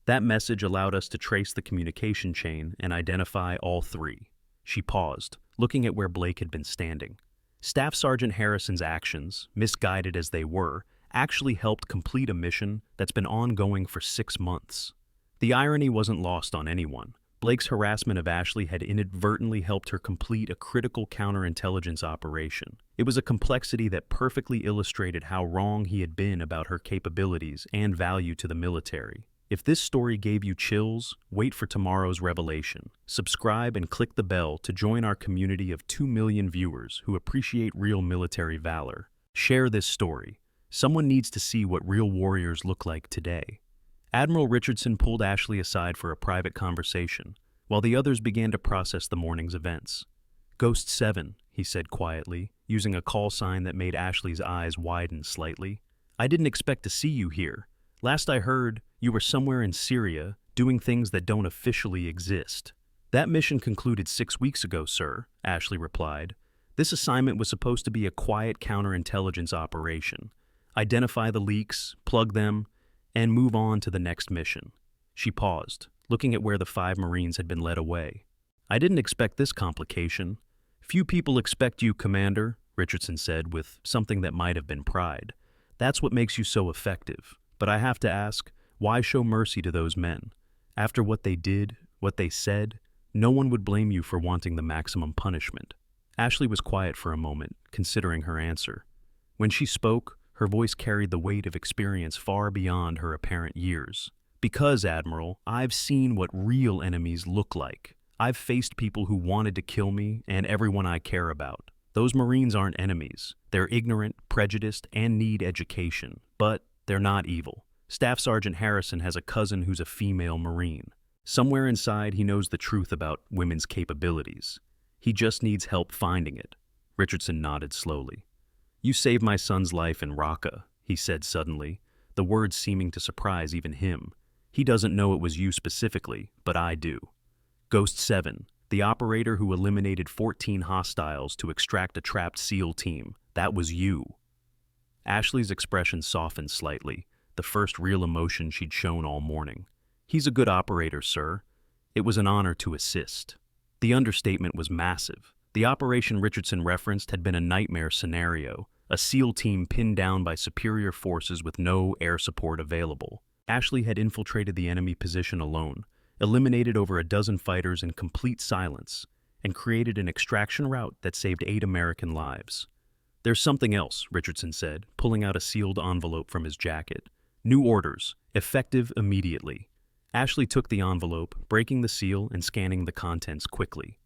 That message allowed us to trace the communication chain and identify all 3. She paused, looking at where Blake had been standing. Staff Sergeant Harrison's actions, misguided as they were, actually helped complete a mission that's been ongoing for 6 months. The irony wasn't lost on anyone. Blake's harassment of Ashley had inadvertently helped her complete a critical counterintelligence operation. It was a complexity that perfectly illustrated how wrong he had been about her capabilities and value to the military. If this story gave you chills, wait for tomorrow's revelation. Subscribe and click the bell to join our community of 2 million viewers who appreciate real military valor. Share this story. Someone needs to see what real warriors look like today. Admiral Richardson pulled Ashley aside for a private conversation, while the others began to process the morning's events. "Ghost 7, he said quietly, using a call sign that made Ashley's eyes widen slightly. "I didn't expect to see you here. Last I heard, you were somewhere in Syria, doing things that don't officially exist." "That mission concluded 6 weeks ago, sir," Ashley replied. "This assignment was supposed to be a quiet counterintelligence operation. Identify the leaks, plug them, and move on to the next mission." She paused, looking at where the 5 Marines had been led away. "I didn't expect this complication." "Few people expect you, Commander," Richardson said with something that might have been pride. "That's what makes you so effective. But I have to ask, why show mercy to those men? After what they did, what they said, no one would blame you for wanting the maximum punishment." Ashley was quiet for a moment, considering her answer. When she spoke, her voice carried the weight of experience far beyond her apparent years. "Because, Admiral, I've seen what real enemies look like. I've faced people who wanted to kill me and everyone I care about. Those Marines aren't enemies. They're ignorant, prejudiced, and need education. But they're not evil. Staff Sergeant Harrison has a cousin who's a female Marine. Somewhere inside, he knows the truth about women's capabilities. He just needs help finding it. Richardson nodded slowly. You saved my son's life in Raqqa, he said suddenly, the words seeming to surprise even him. He doesn't know it was you specifically, but I do. Ghost 7, the operator who eliminated 14 hostiles to extract a trapped SEAL team. That was you. Ashley's expression softened slightly, the first real emotion she'd shown all morning. He's a good operator, sir. It was an honor to assist. The understatement was massive. The operation Richardson referenced had been a nightmare scenario, a SEAL team pinned down by superior forces with no air support available. Ashley had infiltrated the enemy position alone, eliminated over a dozen fighters in complete silence, and created an extraction route that saved 8 American lives. There's something else, Richardson said, pulling out a sealed envelope from his jacket. New orders, effective immediately. Ashley took the envelope, breaking the seal and scanning the contents quickly.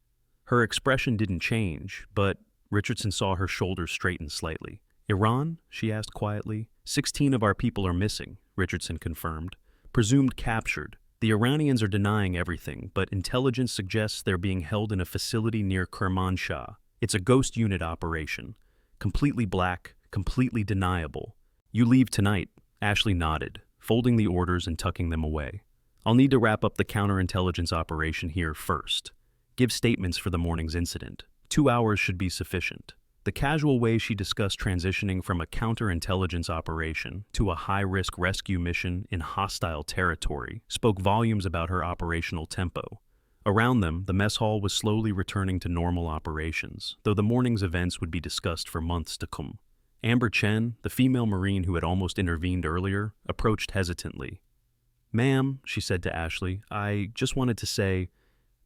Her expression didn't change, but Richardson saw her shoulders straighten slightly. Iran? She asked quietly. 16 of our people are missing, Richardson confirmed. Presumed captured. The Iranians are denying everything, but intelligence suggests they're being held in a facility near Kermanshah. It's a ghost unit operation. Completely black, completely deniable. You leave tonight, Ashley nodded, folding the orders and tucking them away. I'll need to wrap up the counterintelligence operation here first. Give statements for the morning's incident. 2 hours should be sufficient. The casual way she discussed transitioning from a counterintelligence operation to a high-risk rescue mission in hostile territory spoke volumes about her operational tempo. Around them, the mess hall was slowly returning to normal operations, though the morning's events would be discussed for months to come. Amber Chen, the female Marine who had almost intervened earlier, approached hesitantly. Ma'am, she said to Ashley, I just wanted to say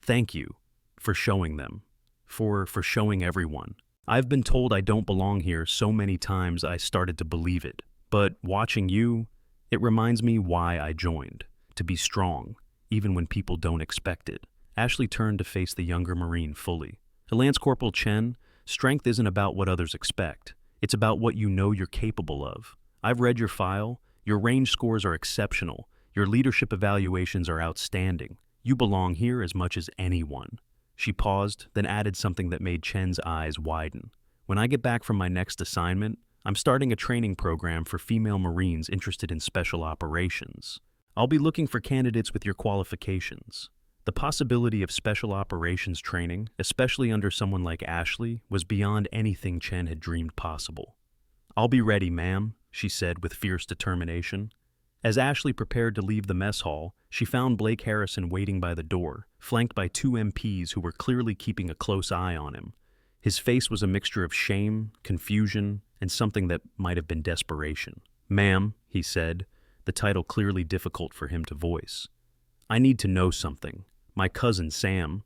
thank you for showing them, for showing everyone. I've been told I don't belong here so many times I started to believe it. But watching you, it reminds me why I joined. To be strong, even when people don't expect it. Ashley turned to face the younger Marine fully. Lance Corporal Chen, strength isn't about what others expect. It's about what you know you're capable of. I've read your file. Your range scores are exceptional. Your leadership evaluations are outstanding. You belong here as much as anyone. She paused, then added something that made Chen's eyes widen. When I get back from my next assignment, I'm starting a training program for female Marines interested in special operations. I'll be looking for candidates with your qualifications. The possibility of special operations training, especially under someone like Ashley, was beyond anything Chen had dreamed possible. I'll be ready, ma'am, she said with fierce determination. As Ashley prepared to leave the mess hall, she found Blake Harrison waiting by the door, flanked by 2 MPs who were clearly keeping a close eye on him. His face was a mixture of shame, confusion, and something that might have been desperation. Ma'am, he said, the title clearly difficult for him to voice. I need to know something. My cousin, Sam,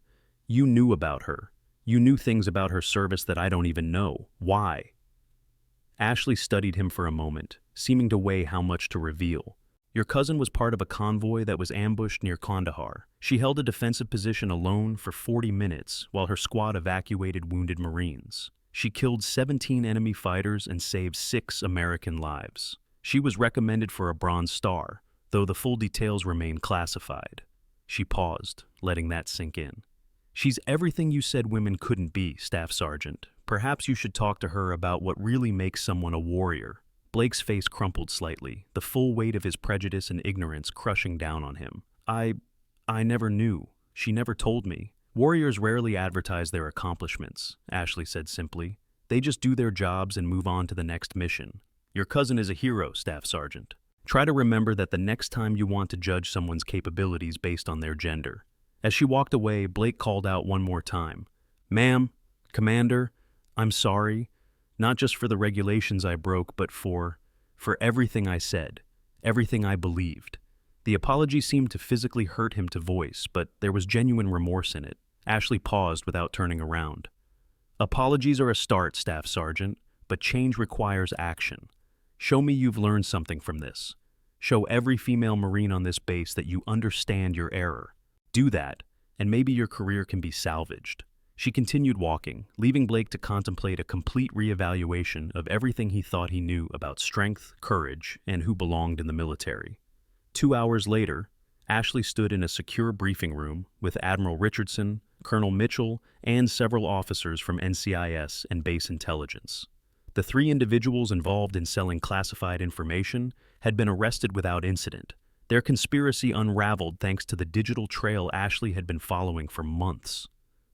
you knew about her. You knew things about her service that I don't even know. Why? Ashley studied him for a moment, seeming to weigh how much to reveal. Your cousin was part of a convoy that was ambushed near Kandahar. She held a defensive position alone for 40 minutes while her squad evacuated wounded Marines. She killed 17 enemy fighters and saved 6 American lives. She was recommended for a Bronze Star, though the full details remain classified. She paused, letting that sink in. She's everything you said women couldn't be, Staff Sergeant. Perhaps you should talk to her about what really makes someone a warrior. Blake's face crumpled slightly, the full weight of his prejudice and ignorance crushing down on him. I never knew. She never told me. Warriors rarely advertise their accomplishments, Ashley said simply. They just do their jobs and move on to the next mission. Your cousin is a hero, Staff Sergeant. Try to remember that the next time you want to judge someone's capabilities based on their gender. As she walked away, Blake called out one more time. Ma'am, Commander, I'm sorry. Not just for the regulations I broke, but for everything I said, everything I believed. The apology seemed to physically hurt him to voice, but there was genuine remorse in it. Ashley paused without turning around. Apologies are a start, Staff Sergeant, but change requires action. Show me you've learned something from this. Show every female Marine on this base that you understand your error. Do that, and maybe your career can be salvaged. She continued walking, leaving Blake to contemplate a complete reevaluation of everything he thought he knew about strength, courage, and who belonged in the military. 2 hours later, Ashley stood in a secure briefing room with Admiral Richardson, Colonel Mitchell, and several officers from NCIS and base intelligence. The 3 individuals involved in selling classified information had been arrested without incident, their conspiracy unraveled thanks to the digital trail Ashley had been following for months.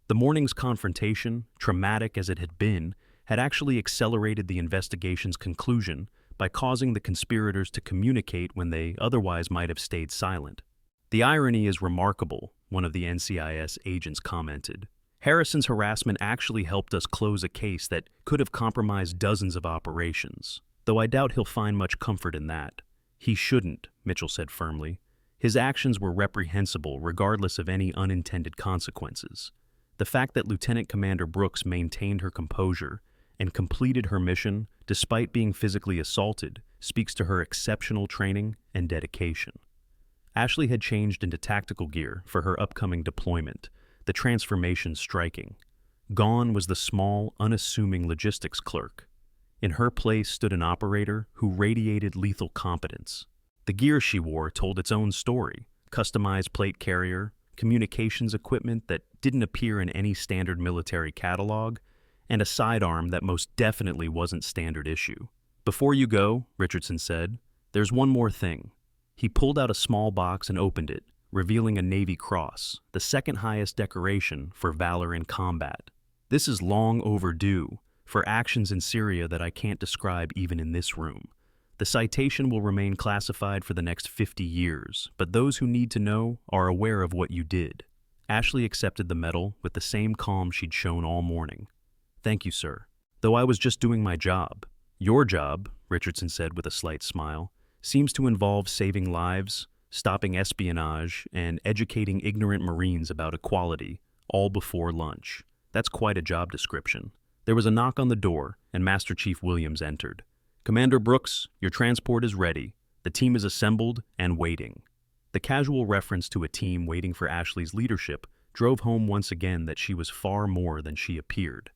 The morning's confrontation, traumatic as it had been, had actually accelerated the investigation's conclusion by causing the conspirators to communicate when they otherwise might have stayed silent. "The irony is remarkable," one of the NCIS agents commented. "Harrison's harassment actually helped us close a case that could have compromised dozens of operations, though I doubt he'll find much comfort in that." "He shouldn't," Mitchell said firmly. "His actions were reprehensible regardless of any unintended consequences. The fact that Lieutenant Commander Brooks maintained her composure and completed her mission despite being physically assaulted speaks to her exceptional training and dedication." Ashley had changed into tactical gear for her upcoming deployment, the transformation striking. Gone was the small, unassuming logistics clerk. In her place stood an operator who radiated lethal competence. The gear she wore told its own story: customized plate carrier, communications equipment that didn't appear in any standard military catalog, and a sidearm that most definitely wasn't standard issue. "Before you go," Richardson said, "there's one more thing." He pulled out a small box and opened it, revealing a Navy Cross, the second highest decoration for valor in combat. "This is long overdue, for actions in Syria that I can't describe even in this room. The citation will remain classified for the next 50 years, but those who need to know are aware of what you did." Ashley accepted the medal with the same calm she'd shown all morning. "Thank you, sir. Though I was just doing my job." "Your job," Richardson said with a slight smile, "seems to involve saving lives, stopping espionage, and educating ignorant Marines about equality, all before lunch. That's quite a job description." There was a knock on the door, and Master Chief Williams entered. "Commander Brooks, your transport is ready. The team is assembled and waiting." The casual reference to a team waiting for Ashley's leadership drove home once again that she was far more than she appeared.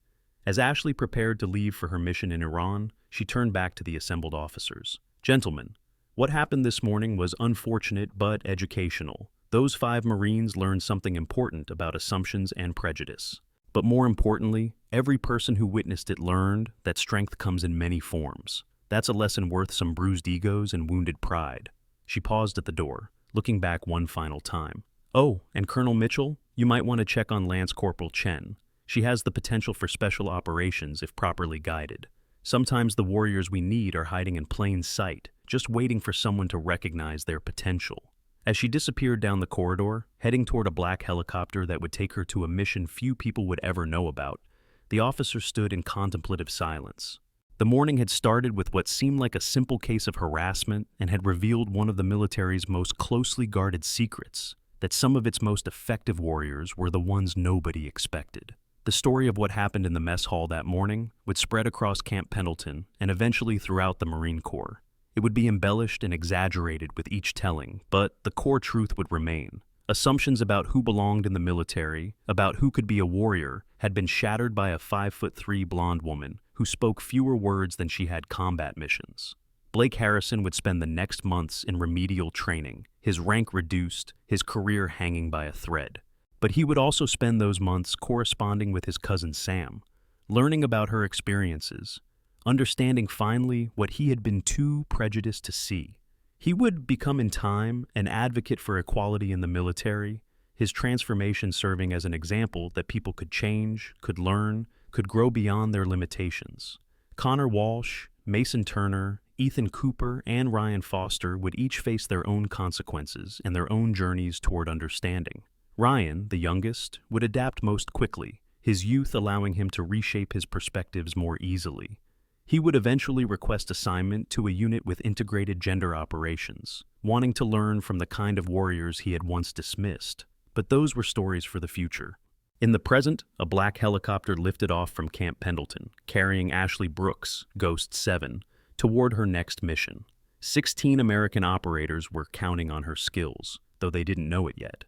As Ashley prepared to leave for her mission in Iran, she turned back to the assembled officers. "Gentlemen, what happened this morning was unfortunate but educational. Those 5 Marines learned something important about assumptions and prejudice. But more importantly, every person who witnessed it learned that strength comes in many forms. That's a lesson worth some bruised egos and wounded pride." She paused at the door, looking back one final time. "Oh, and Colonel Mitchell, you might want to check on Lance Corporal Chen. She has the potential for special operations if properly guided. Sometimes the warriors we need are hiding in plain sight, just waiting for someone to recognize their potential." As she disappeared down the corridor, heading toward a black helicopter that would take her to a mission few people would ever know about, the officer stood in contemplative silence. The morning had started with what seemed like a simple case of harassment and had revealed one of the military's most closely guarded secrets, that some of its most effective warriors were the ones nobody expected. The story of what happened in the mess hall that morning would spread across Camp Pendleton and eventually throughout the Marine Corps. It would be embellished and exaggerated with each telling, but the core truth would remain. Assumptions about who belonged in the military, about who could be a warrior, had been shattered by a 5'3" blonde woman who spoke fewer words than she had combat missions. Blake Harrison would spend the next months in remedial training, his rank reduced, his career hanging by a thread. But he would also spend those months corresponding with his cousin Sam, learning about her experiences, understanding finally what he had been too prejudiced to see. He would become in time an advocate for equality in the military, his transformation serving as an example that people could change, could learn, could grow beyond their limitations. Connor Walsh, Mason Turner, Ethan Cooper, and Ryan Foster would each face their own consequences and their own journeys toward understanding. Ryan, the youngest, would adapt most quickly, his youth allowing him to reshape his perspectives more easily. He would eventually request assignment to a unit with integrated gender operations, wanting to learn from the kind of warriors he had once dismissed. But those were stories for the future. In the present, a black helicopter lifted off from Camp Pendleton, carrying Ashley Brooks, Ghost 7, toward her next mission. 16 American operators were counting on her skills, though they didn't know it yet.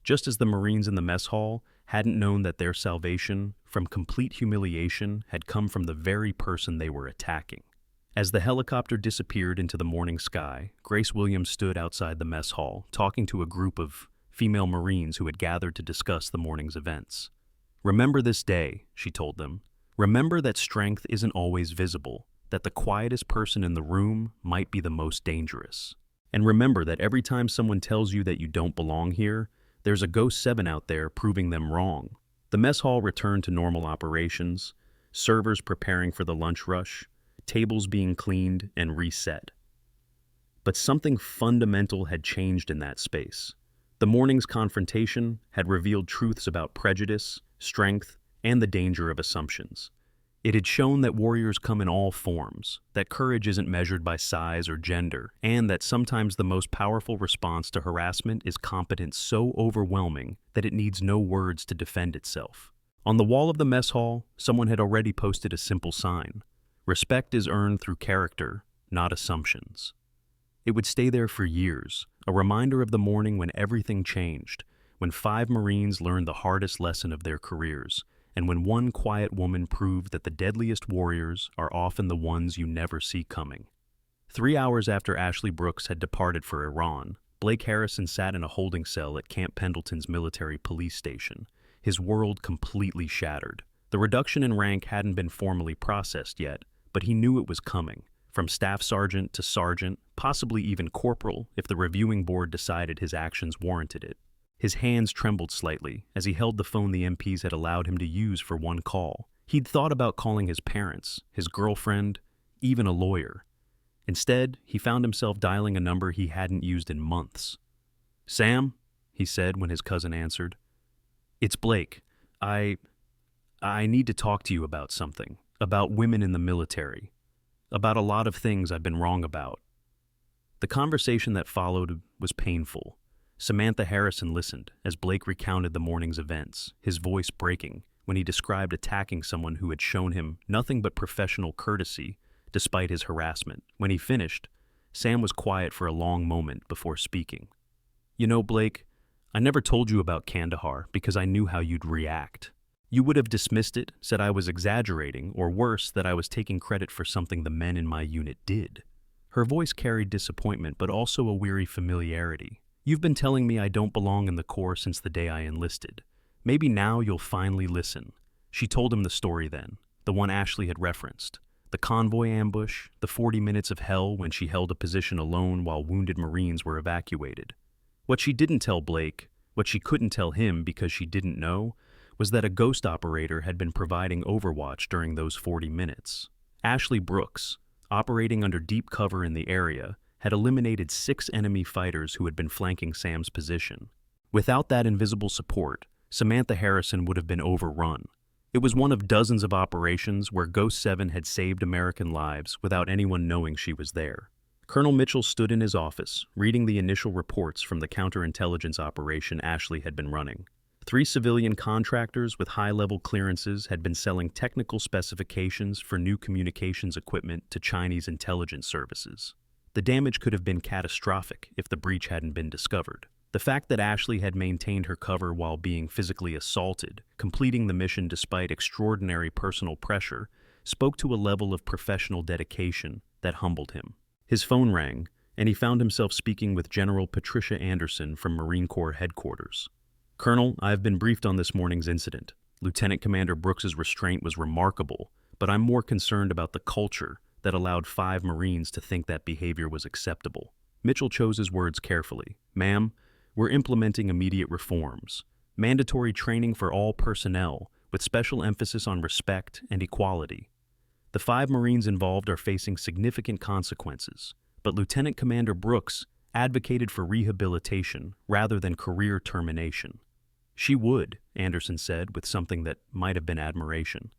Just as the Marines in the mess hall hadn't known that their salvation from complete humiliation had come from the very person they were attacking. As the helicopter disappeared into the morning sky, Grace Williams stood outside the mess hall, talking to a group of female Marines who had gathered to discuss the morning's events. Remember this day, she told them. Remember that strength isn't always visible, that the quietest person in the room might be the most dangerous. And remember that every time someone tells you that you don't belong here, there's a Ghost 7 out there proving them wrong. The mess hall returned to normal operations, servers preparing for the lunch rush, tables being cleaned and reset. But something fundamental had changed in that space. The morning's confrontation had revealed truths about prejudice, strength, and the danger of assumptions. It had shown that warriors come in all forms, that courage isn't measured by size or gender, and that sometimes the most powerful response to harassment is competence so overwhelming that it needs no words to defend itself. On the wall of the mess hall, someone had already posted a simple sign: "Respect is earned through character, not assumptions." It would stay there for years, a reminder of the morning when everything changed, when 5 Marines learned the hardest lesson of their careers, and when one quiet woman proved that the deadliest warriors are often the ones you never see coming. 3 hours after Ashley Brooks had departed for Iran, Blake Harrison sat in a holding cell at Camp Pendleton's military police station, his world completely shattered. The reduction in rank hadn't been formally processed yet, but he knew it was coming, from staff sergeant to sergeant, possibly even corporal if the reviewing board decided his actions warranted it. His hands trembled slightly as he held the phone the MPs had allowed him to use for one call. He'd thought about calling his parents, his girlfriend, even a lawyer. Instead, he found himself dialing a number he hadn't used in months. "Sam," he said when his cousin answered. "It's Blake. I need to talk to you about something, about women in the military, about a lot of things I've been wrong about." The conversation that followed was painful. Samantha Harrison listened as Blake recounted the morning's events, his voice breaking when he described attacking someone who had shown him nothing but professional courtesy despite his harassment. When he finished, Sam was quiet for a long moment before speaking. "You know, Blake, I never told you about Kandahar because I knew how you'd react. You would have dismissed it, said I was exaggerating, or worse, that I was taking credit for something the men in my unit did." Her voice carried disappointment, but also a weary familiarity. "You've been telling me I don't belong in the Corps since the day I enlisted. Maybe now you'll finally listen." She told him the story then, the one Ashley had referenced. The convoy ambush, the 40 minutes of hell when she held a position alone while wounded Marines were evacuated. What she didn't tell Blake, what she couldn't tell him because she didn't know, was that a ghost operator had been providing overwatch during those 40 minutes. Ashley Brooks, operating under deep cover in the area, had eliminated 6 enemy fighters who had been flanking Sam's position. Without that invisible support, Samantha Harrison would have been overrun. It was one of dozens of operations where Ghost 7 had saved American lives without anyone knowing she was there. Colonel Mitchell stood in his office, reading the initial reports from the counterintelligence operation Ashley had been running. 3 civilian contractors with high-level clearances had been selling technical specifications for new communications equipment to Chinese intelligence services. The damage could have been catastrophic if the breach hadn't been discovered. The fact that Ashley had maintained her cover while being physically assaulted, completing the mission despite extraordinary personal pressure, spoke to a level of professional dedication that humbled him. His phone rang, and he found himself speaking with General Patricia Anderson from Marine Corps headquarters. "Colonel, I have been briefed on this morning's incident. Lieutenant Commander Brooks's restraint was remarkable, but I'm more concerned about the culture that allowed 5 Marines to think that behavior was acceptable." Mitchell chose his words carefully. "Ma'am, we're implementing immediate reforms. Mandatory training for all personnel, with special emphasis on respect and equality. The 5 Marines involved are facing significant consequences, but Lieutenant Commander Brooks advocated for rehabilitation rather than career termination." "She would," Anderson said with something that might have been admiration.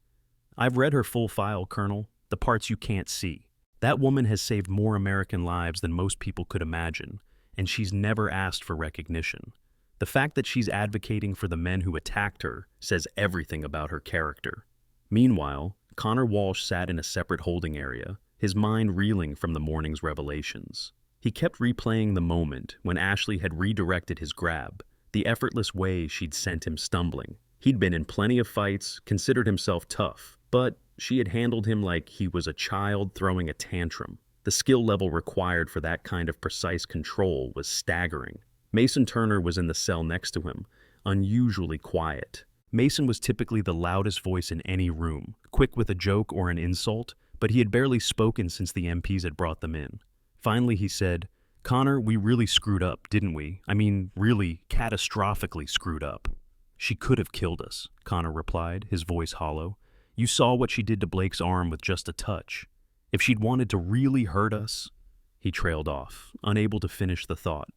"I've read her full file, Colonel, the parts you can't see. That woman has saved more American lives than most people could imagine, and she's never asked for recognition. The fact that she's advocating for the men who attacked her says everything about her character." Meanwhile, Connor Walsh sat in a separate holding area, his mind reeling from the morning's revelations. He kept replaying the moment when Ashley had redirected his grab, the effortless way she'd sent him stumbling. He'd been in plenty of fights, considered himself tough, but she had handled him like he was a child throwing a tantrum. The skill level required for that kind of precise control was staggering. Mason Turner was in the cell next to him, unusually quiet. Mason was typically the loudest voice in any room, quick with a joke or an insult, but he had barely spoken since the MPs had brought them in. Finally, he said, "Connor, we really screwed up, didn't we? I mean, really, catastrophically screwed up." "She could have killed us," Connor replied, his voice hollow. "You saw what she did to Blake's arm with just a touch. If she'd wanted to really hurt us—" He trailed off, unable to finish the thought.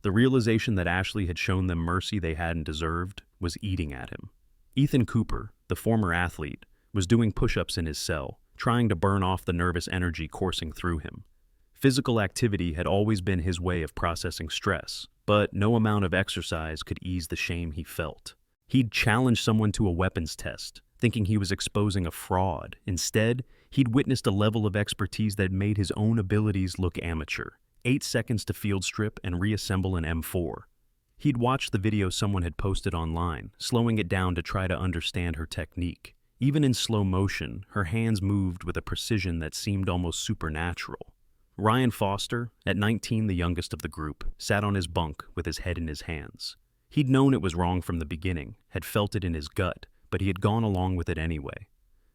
The realization that Ashley had shown them mercy they hadn't deserved was eating at him. Ethan Cooper, the former athlete, was doing push-ups in his cell, trying to burn off the nervous energy coursing through him. Physical activity had always been his way of processing stress, but no amount of exercise could ease the shame he felt. He'd challenged someone to a weapons test, thinking he was exposing a fraud. Instead, he'd witnessed a level of expertise that made his own abilities look amateur. 8 seconds to field strip and reassemble an M4. He'd watched the video someone had posted online, slowing it down to try to understand her technique. Even in slow motion, her hands moved with a precision that seemed almost supernatural. Ryan Foster, at 19 the youngest of the group, sat on his bunk with his head in his hands. He'd known it was wrong from the beginning, had felt it in his gut, but he had gone along with it anyway.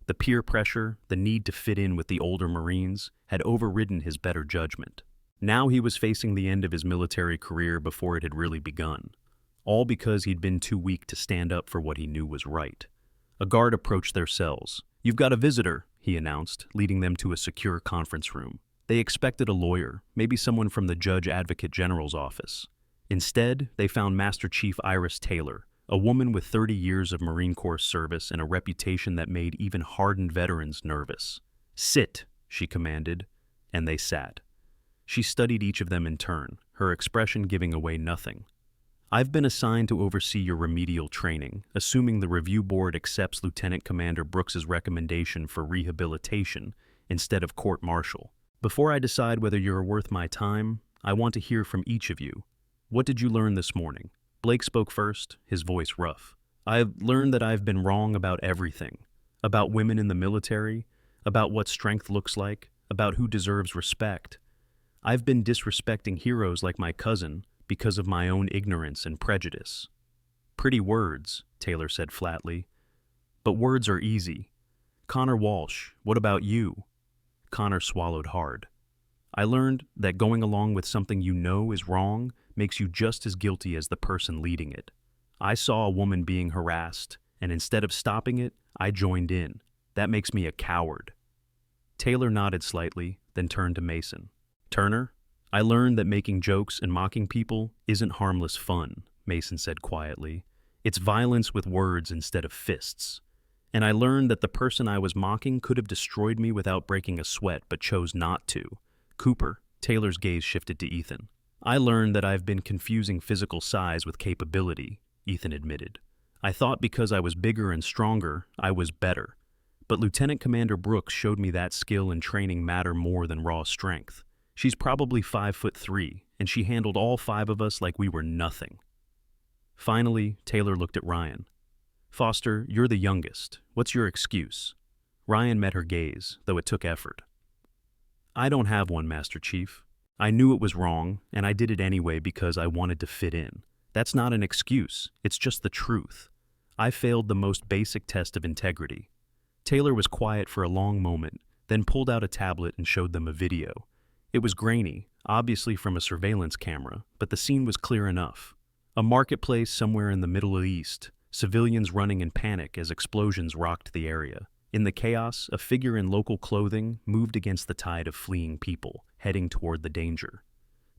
The peer pressure, the need to fit in with the older Marines, had overridden his better judgment. Now he was facing the end of his military career before it had really begun, all because he'd been too weak to stand up for what he knew was right. A guard approached their cells. "You've got a visitor," he announced, leading them to a secure conference room. They expected a lawyer, maybe someone from the Judge Advocate General's office. Instead, they found Master Chief Iris Taylor, a woman with 30 years of Marine Corps service and a reputation that made even hardened veterans nervous. "Sit," she commanded, and they sat. She studied each of them in turn, her expression giving away nothing. "I've been assigned to oversee your remedial training, assuming the review board accepts Lieutenant Commander Brooks's recommendation for rehabilitation instead of court-martial. Before I decide whether you're worth my time, I want to hear from each of you. What did you learn this morning?" Blake spoke first, his voice rough. "I've learned that I've been wrong about everything. About women in the military, about what strength looks like, about who deserves respect. I've been disrespecting heroes like my cousin because of my own ignorance and prejudice." "Pretty words," Taylor said flatly. "But words are easy. Connor Walsh, what about you?" Connor swallowed hard. "I learned that going along with something you know is wrong makes you just as guilty as the person leading it. I saw a woman being harassed, and instead of stopping it, I joined in. That makes me a coward." Taylor nodded slightly, then turned to Mason. "Turner, I learned that making jokes and mocking people isn't harmless fun," Mason said quietly. "It's violence with words instead of fists. And I learned that the person I was mocking could have destroyed me without breaking a sweat, but chose not to." "Cooper," Taylor's gaze shifted to Ethan. "I learned that I've been confusing physical size with capability," Ethan admitted. "I thought because I was bigger and stronger, I was better. But Lieutenant Commander Brooks showed me that skill and training matter more than raw strength. She's probably 5'3", and she handled all 5 of us like we were nothing." Finally, Taylor looked at Ryan. "Foster, you're the youngest. What's your excuse?" Ryan met her gaze, though it took effort. "I don't have one, Master Chief. I knew it was wrong, and I did it anyway because I wanted to fit in. That's not an excuse, it's just the truth. I failed the most basic test of integrity." Taylor was quiet for a long moment, then pulled out a tablet and showed them a video. It was grainy, obviously from a surveillance camera, but the scene was clear enough. A marketplace somewhere in the Middle East, civilians running in panic as explosions rocked the area. In the chaos, a figure in local clothing moved against the tide of fleeing people, heading toward the danger.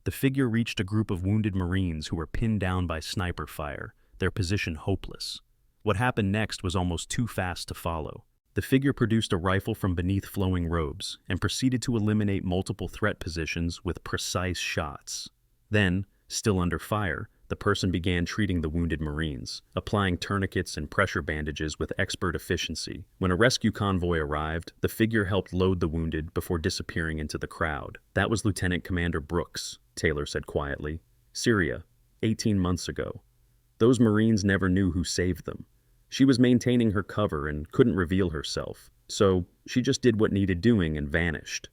The figure reached a group of wounded Marines who were pinned down by sniper fire, their position hopeless. What happened next was almost too fast to follow. The figure produced a rifle from beneath flowing robes and proceeded to eliminate multiple threat positions with precise shots. Then, still under fire, the person began treating the wounded Marines, applying tourniquets and pressure bandages with expert efficiency. When a rescue convoy arrived, the figure helped load the wounded before disappearing into the crowd. "That was Lieutenant Commander Brooks," Taylor said quietly. "Syria, 18 months ago. Those Marines never knew who saved them. She was maintaining her cover and couldn't reveal herself, so she just did what needed doing and vanished.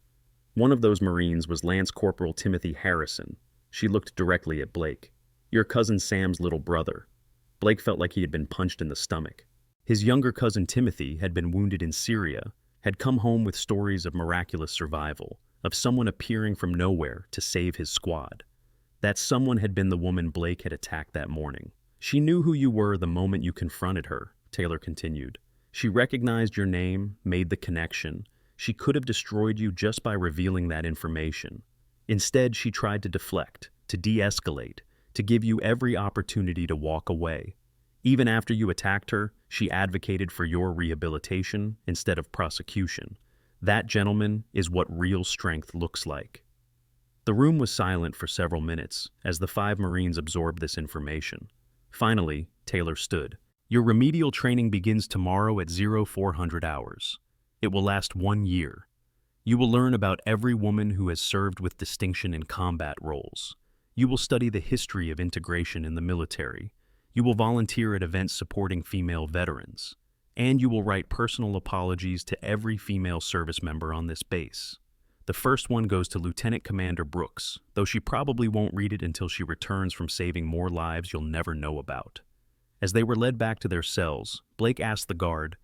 One of those Marines was Lance Corporal Timothy Harrison." She looked directly at Blake. "Your cousin Sam's little brother. Blake felt like he had been punched in the stomach. His younger cousin Timothy had been wounded in Syria, had come home with stories of miraculous survival, of someone appearing from nowhere to save his squad. That someone had been the woman Blake had attacked that morning. She knew who you were the moment you confronted her, Taylor continued. She recognized your name, made the connection. She could have destroyed you just by revealing that information. Instead, she tried to deflect, to de-escalate, to give you every opportunity to walk away. Even after you attacked her, she advocated for your rehabilitation instead of prosecution. That, gentlemen, is what real strength looks like. The room was silent for several minutes as the 5 Marines absorbed this information. Finally, Taylor stood. Your remedial training begins tomorrow at 0400 hours. It will last 1 year. You will learn about every woman who has served with distinction in combat roles. You will study the history of integration in the military. You will volunteer at events supporting female veterans. And you will write personal apologies to every female service member on this base. The first one goes to Lieutenant Commander Brooks, though she probably won't read it until she returns from saving more lives you'll never know about. As they were led back to their cells, Blake asked the guard,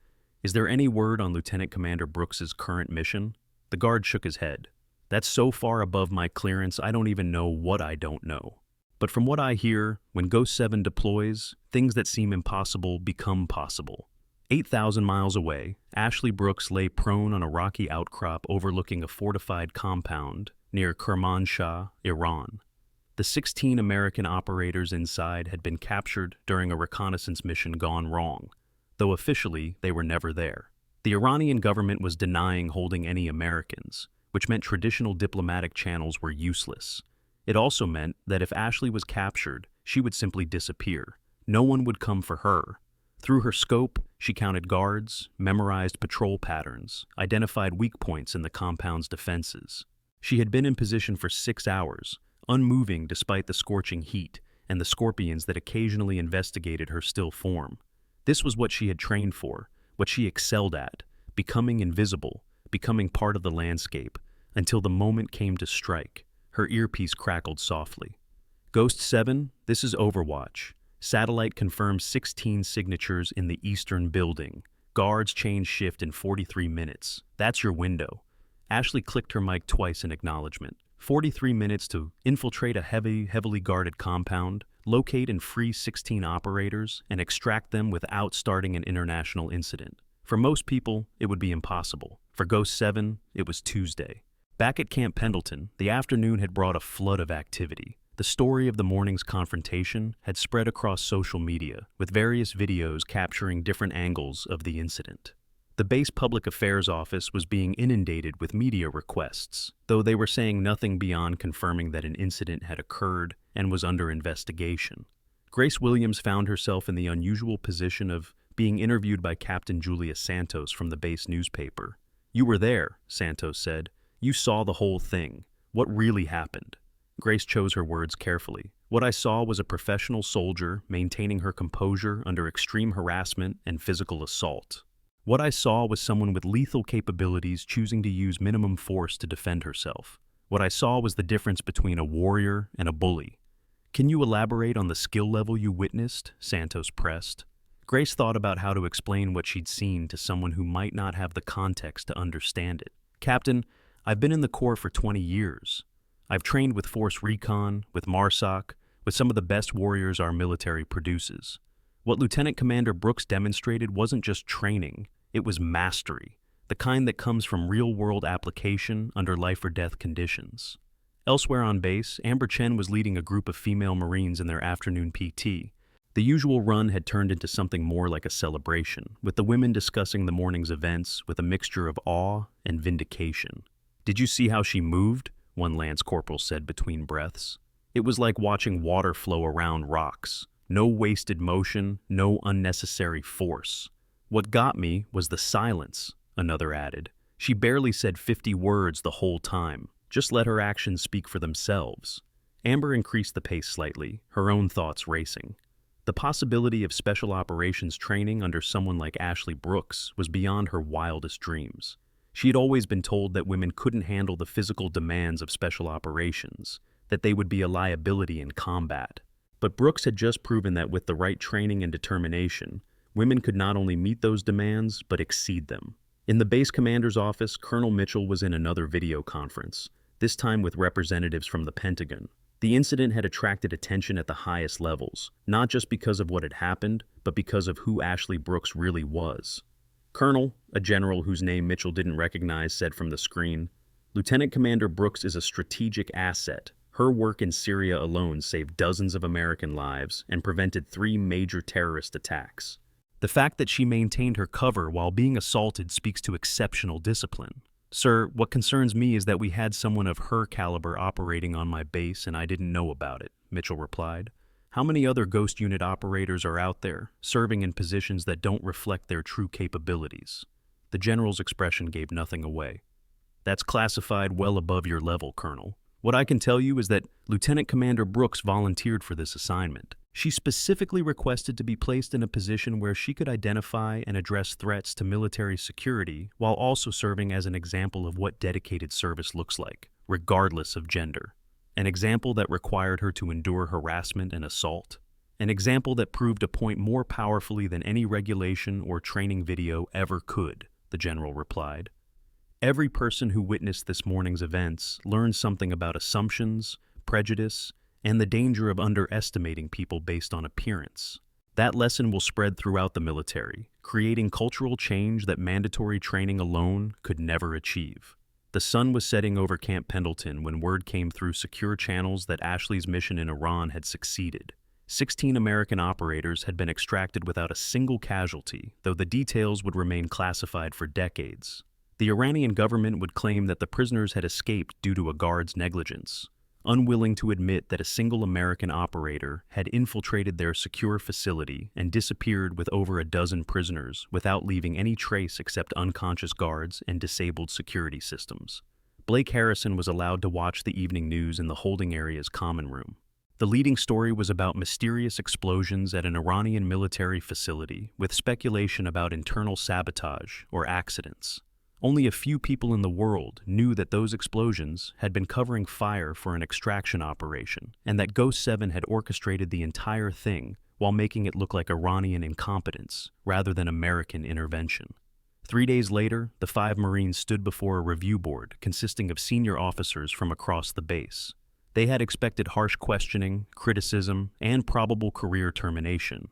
"Is there any word on Lieutenant Commander Brooks's current mission?" The guard shook his head. "That's so far above my clearance, I don't even know what I don't know. But from what I hear, when Ghost 7 deploys, things that seem impossible become possible." 8,000 miles away, Ashley Brooks lay prone on a rocky outcrop overlooking a fortified compound near Kermanshah, Iran. The 16 American operators inside had been captured during a reconnaissance mission gone wrong, though officially they were never there. The Iranian government was denying holding any Americans, which meant traditional diplomatic channels were useless. It also meant that if Ashley was captured, she would simply disappear. No one would come for her. Through her scope, she counted guards, memorized patrol patterns, identified weak points in the compound's defenses. She had been in position for 6 hours, unmoving despite the scorching heat and the scorpions that occasionally investigated her still form. This was what she had trained for, what she excelled at, becoming invisible, becoming part of the landscape, until the moment came to strike. Her earpiece crackled softly. "Ghost 7, this is Overwatch. Satellite confirms 16 signatures in the eastern building. Guards change shift in 43 minutes. That's your window." Ashley clicked her mic twice in acknowledgement. 43 minutes to infiltrate a heavily guarded compound, locate and free 16 operators, and extract them without starting an international incident. For most people, it would be impossible. For Ghost 7, it was Tuesday. Back at Camp Pendleton, the afternoon had brought a flood of activity. The story of the morning's confrontation had spread across social media, with various videos capturing different angles of the incident. The base public affairs office was being inundated with media requests, though they were saying nothing beyond confirming that an incident had occurred and was under investigation. Grace Williams found herself in the unusual position of being interviewed by Captain Julia Santos from the base newspaper. "You were there," Santos said. "You saw the whole thing. What really happened?" Grace chose her words carefully. "What I saw was a professional soldier maintaining her composure under extreme harassment and physical assault. What I saw was someone with lethal capabilities choosing to use minimum force to defend herself. What I saw was the difference between a warrior and a bully." "Can you elaborate on the skill level you witnessed?" Santos pressed. Grace thought about how to explain what she'd seen to someone who might not have the context to understand it. "Captain, I've been in the Corps for 20 years. I've trained with Force Recon, with MARSOC, with some of the best warriors our military produces. What Lieutenant Commander Brooks demonstrated wasn't just training, it was mastery, the kind that comes from real-world application under life-or-death conditions." Elsewhere on base, Amber Chen was leading a group of female Marines in their afternoon PT. The usual run had turned into something more like a celebration, with the women discussing the morning's events with a mixture of awe and vindication. "Did you see how she moved?" one Lance Corporal said between breaths. "It was like watching water flow around rocks. No wasted motion, no unnecessary force. What got me was the silence," another added. "She barely said 50 words the whole time. Just let her actions speak for themselves." Amber increased the pace slightly, her own thoughts racing. The possibility of special operations training under someone like Ashley Brooks was beyond her wildest dreams. She had always been told that women couldn't handle the physical demands of special operations, that they would be a liability in combat. But Brooks had just proven that with the right training and determination, women could not only meet those demands, but exceed them. In the base commander's office, Colonel Mitchell was in another video conference, this time with representatives from the Pentagon. The incident had attracted attention at the highest levels, not just because of what had happened, but because of who Ashley Brooks really was. Colonel, a general whose name Mitchell didn't recognize, said from the screen, "Lieutenant Commander Brooks is a strategic asset. Her work in Syria alone saved dozens of American lives and prevented 3 major terrorist attacks." The fact that she maintained her cover while being assaulted speaks to exceptional discipline. "Sir, what concerns me is that we had someone of her caliber operating on my base and I didn't know about it," Mitchell replied. "How many other Ghost Unit operators are out there, serving in positions that don't reflect their true capabilities?" The general's expression gave nothing away. "That's classified well above your level, Colonel. What I can tell you is that Lieutenant Commander Brooks volunteered for this assignment. She specifically requested to be placed in a position where she could identify and address threats to military security while also serving as an example of what dedicated service looks like, regardless of gender. An example that required her to endure harassment and assault. An example that proved a point more powerfully than any regulation or training video ever could," the general replied. "Every person who witnessed this morning's events learned something about assumptions, prejudice, and the danger of underestimating people based on appearance. That lesson will spread throughout the military, creating cultural change that mandatory training alone could never achieve." The sun was setting over Camp Pendleton when word came through secure channels that Ashley's mission in Iran had succeeded. 16 American operators had been extracted without a single casualty, though the details would remain classified for decades. The Iranian government would claim that the prisoners had escaped due to a guard's negligence, unwilling to admit that a single American operator had infiltrated their secure facility and disappeared with over a dozen prisoners without leaving any trace except unconscious guards and disabled security systems. Blake Harrison was allowed to watch the evening news in the holding area's common room. The leading story was about mysterious explosions at an Iranian military facility, with speculation about internal sabotage or accidents. Only a few people in the world knew that those explosions had been covering fire for an extraction operation, and that Ghost 7 had orchestrated the entire thing while making it look like Iranian incompetence rather than American intervention. 3 days later, the 5 Marines stood before a review board consisting of senior officers from across the base. They had expected harsh questioning, criticism, and probable career termination.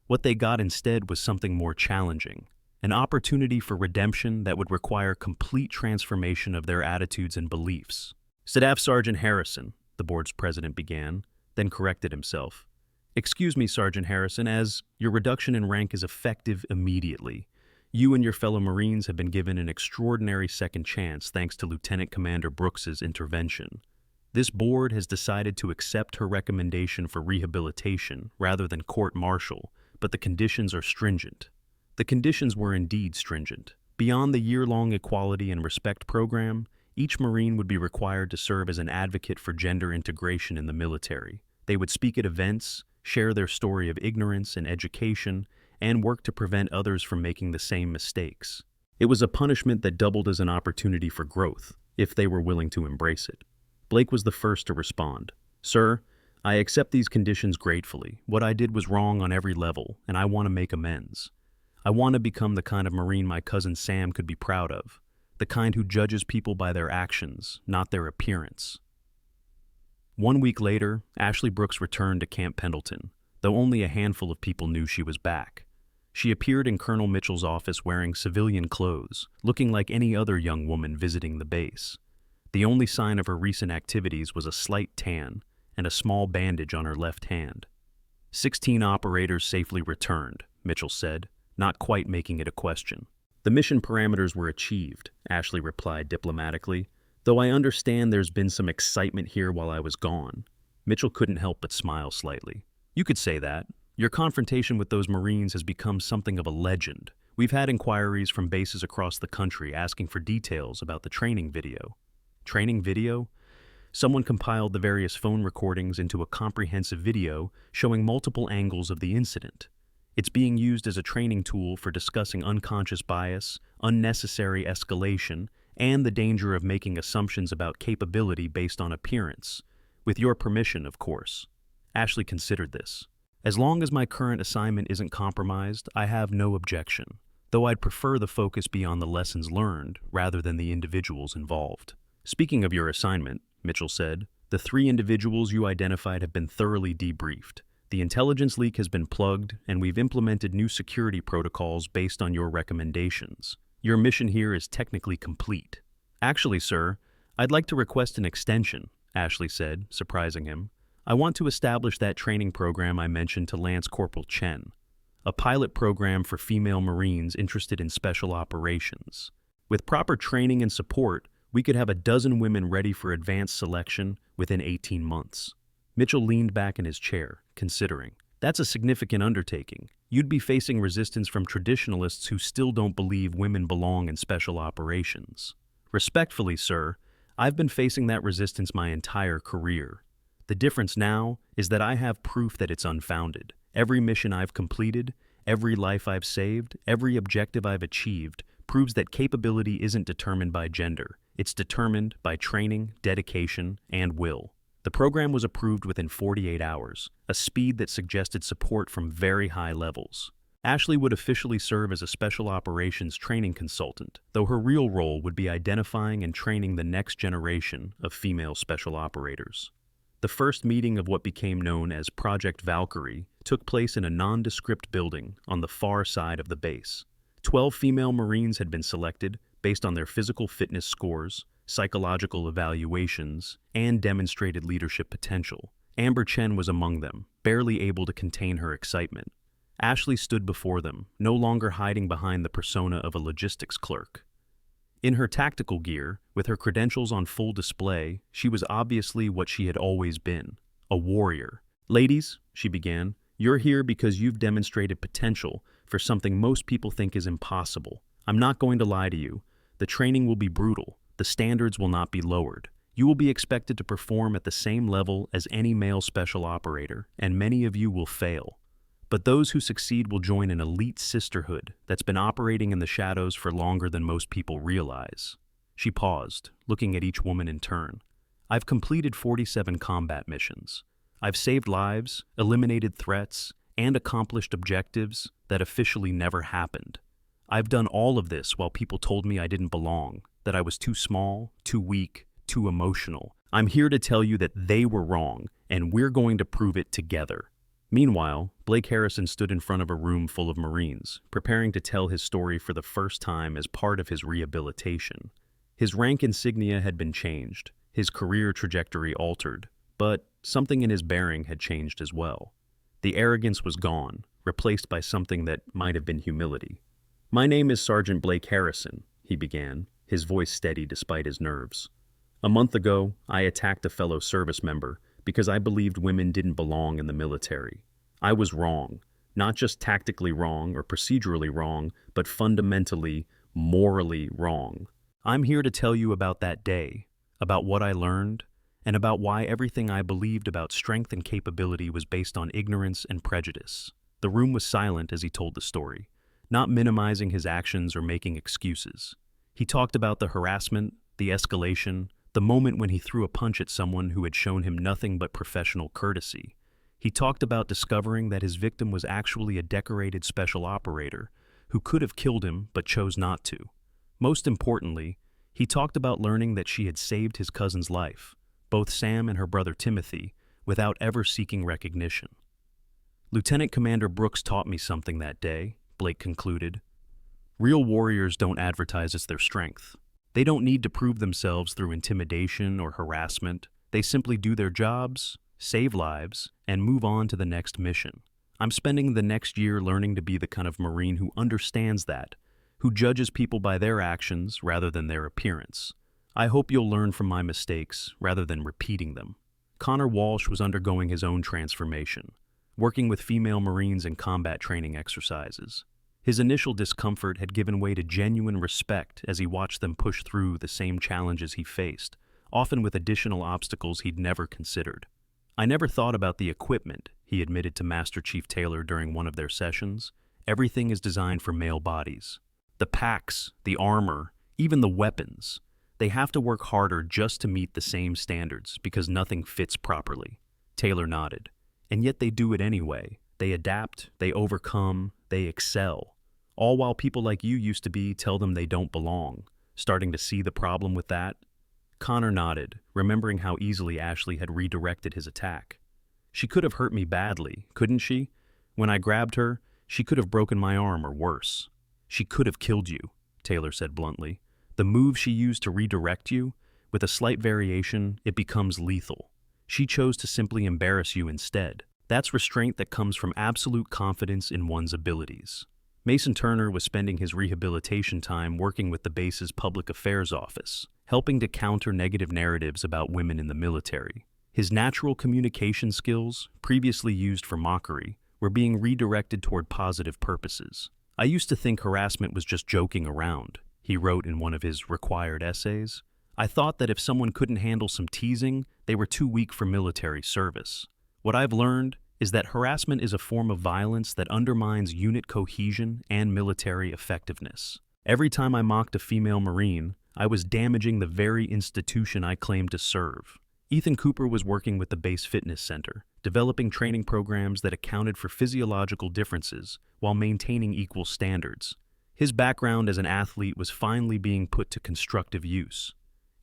What they got instead was something more challenging. An opportunity for redemption that would require complete transformation of their attitudes and beliefs. "Staff Sergeant Harrison," the board's president began, then corrected himself. "Excuse me, Sergeant Harrison, as your reduction in rank is effective immediately. You and your fellow Marines have been given an extraordinary second chance thanks to Lieutenant Commander Brooks's intervention. This board has decided to accept her recommendation for rehabilitation rather than court-martial, but the conditions are stringent." The conditions were indeed stringent. Beyond the year-long Equality and Respect program, each Marine would be required to serve as an advocate for gender integration in the military. They would speak at events, share their story of ignorance and education, and work to prevent others from making the same mistakes. It was a punishment that doubled as an opportunity for growth, if they were willing to embrace it. Blake was the first to respond. "Sir, I accept these conditions gratefully. What I did was wrong on every level, and I want to make amends. I want to become the kind of Marine my cousin Sam could be proud of, the kind who judges people by their actions, not their appearance." 1 week later, Ashley Brooks returned to Camp Pendleton, though only a handful of people knew she was back. She appeared in Colonel Mitchell's office wearing civilian clothes, looking like any other young woman visiting the base. The only sign of her recent activities was a slight tan and a small bandage on her left hand. 16 operators safely returned, Mitchell said, not quite making it a question. "The mission parameters were achieved," Ashley replied diplomatically, "though I understand there's been some excitement here while I was gone." Mitchell couldn't help but smile slightly. "You could say that. Your confrontation with those Marines has become something of a legend. We've had inquiries from bases across the country asking for details about the training video." Training video? Someone compiled the various phone recordings into a comprehensive video showing multiple angles of the incident. It's being used as a training tool for discussing unconscious bias, unnecessary escalation, and the danger of making assumptions about capability based on appearance. With your permission, of course. Ashley considered this. As long as my current assignment isn't compromised, I have no objection, though I'd prefer the focus be on the lessons learned rather than the individuals involved. Speaking of your assignment, Mitchell said, the 3 individuals you identified have been thoroughly debriefed. The intelligence leak has been plugged, and we've implemented new security protocols based on your recommendations. Your mission here is technically complete. Actually, sir, I'd like to request an extension, Ashley said, surprising him. I want to establish that training program I mentioned to Lance Corporal Chen, a pilot program for female Marines interested in special operations. With proper training and support, we could have a dozen women ready for advanced selection within 18 months. Mitchell leaned back in his chair, considering. That's a significant undertaking. You'd be facing resistance from traditionalists who still don't believe women belong in special operations. Respectfully, sir, I've been facing that resistance my entire career. The difference now is that I have proof that it's unfounded. Every mission I've completed, every life I've saved, every objective I've achieved proves that capability isn't determined by gender. It's determined by training, dedication, and will. The program was approved within 48 hours, a speed that suggested support from very high levels. Ashley would officially serve as a special operations training consultant, though her real role would be identifying and training the next generation of female special operators. The first meeting of what became known as Project Valkyrie took place in a nondescript building on the far side of the base. 12 female Marines had been selected based on their physical fitness scores, psychological evaluations, and demonstrated leadership potential. Amber Chen was among them, barely able to contain her excitement. Ashley stood before them, no longer hiding behind the persona of a logistics clerk. In her tactical gear, with her credentials on full display, she was obviously what she had always been, a warrior. Ladies, she began, you're here because you've demonstrated potential for something most people think is impossible. I'm not going to lie to you. The training will be brutal. The standards will not be lowered. You will be expected to perform at the same level as any male special operator, and many of you will fail. But those who succeed will join an elite sisterhood that's been operating in the shadows for longer than most people realize. She paused, looking at each woman in turn. I've completed 47 combat missions. I've saved lives, eliminated threats, and accomplished objectives that officially never happened. I've done all of this while people told me I didn't belong, that I was too small, too weak, too emotional. I'm here to tell you that they were wrong, and we're going to prove it together. Meanwhile, Blake Harrison stood in front of a room full of Marines, preparing to tell his story for the first time as part of his rehabilitation. His rank insignia had been changed, his career trajectory altered, but something in his bearing had changed as well. The arrogance was gone, replaced by something that might have been humility. My name is Sergeant Blake Harrison, he began, his voice steady despite his nerves. A month ago, I attacked a fellow service member because I believed women didn't belong in the military. I was wrong, not just tactically wrong or procedurally wrong, but fundamentally, morally wrong. I'm here to tell you about that day, about what I learned, and about why everything I believed about strength and capability was based on ignorance and prejudice. The room was silent as he told the story, not minimizing his actions or making excuses. He talked about the harassment, the escalation, the moment when he threw a punch at someone who had shown him nothing but professional courtesy. He talked about discovering that his victim was actually a decorated special operator who could have killed him but chose not to. Most importantly, he talked about learning that she had saved his cousin's life, both Sam and her brother Timothy, without ever seeking recognition. Lieutenant Commander Brooks taught me something that day, Blake concluded. Real warriors don't advertise as their strength. They don't need to prove themselves through intimidation or harassment. They simply do their jobs, save lives, and move on to the next mission. I'm spending the next year learning to be the kind of Marine who understands that, who judges people by their actions rather than their appearance. I hope you'll learn from my mistakes rather than repeating them. Connor Walsh was undergoing his own transformation, working with female Marines in combat training exercises. His initial discomfort had given way to genuine respect as he watched them push through the same challenges he faced, often with additional obstacles he'd never considered. I never thought about the equipment, he admitted to Master Chief Taylor during one of their sessions. Everything is designed for male bodies. The packs, the armor, even the weapons. They have to work harder just to meet the same standards because nothing fits properly. Taylor nodded. and yet they do it anyway. They adapt, they overcome, they excel. All while people like you used to be tell them they don't belong. Starting to see the problem with that? Connor nodded, remembering how easily Ashley had redirected his attack. She could have hurt me badly, couldn't she? When I grabbed her, she could have broken my arm or worse. She could have killed you, Taylor said bluntly. The move she used to redirect you, with a slight variation, it becomes lethal. She chose to simply embarrass you instead. That's restraint that comes from absolute confidence in one's abilities. Mason Turner was spending his rehabilitation time working with the base's public affairs office, helping to counter negative narratives about women in the military. His natural communication skills, previously used for mockery, were being redirected toward positive purposes. I used to think harassment was just joking around, he wrote in one of his required essays. I thought that if someone couldn't handle some teasing, they were too weak for military service. What I've learned is that harassment is a form of violence that undermines unit cohesion and military effectiveness. Every time I mocked a female Marine, I was damaging the very institution I claimed to serve. Ethan Cooper was working with the Base Fitness Center, developing training programs that accounted for physiological differences while maintaining equal standards. His background as an athlete was finally being put to constructive use.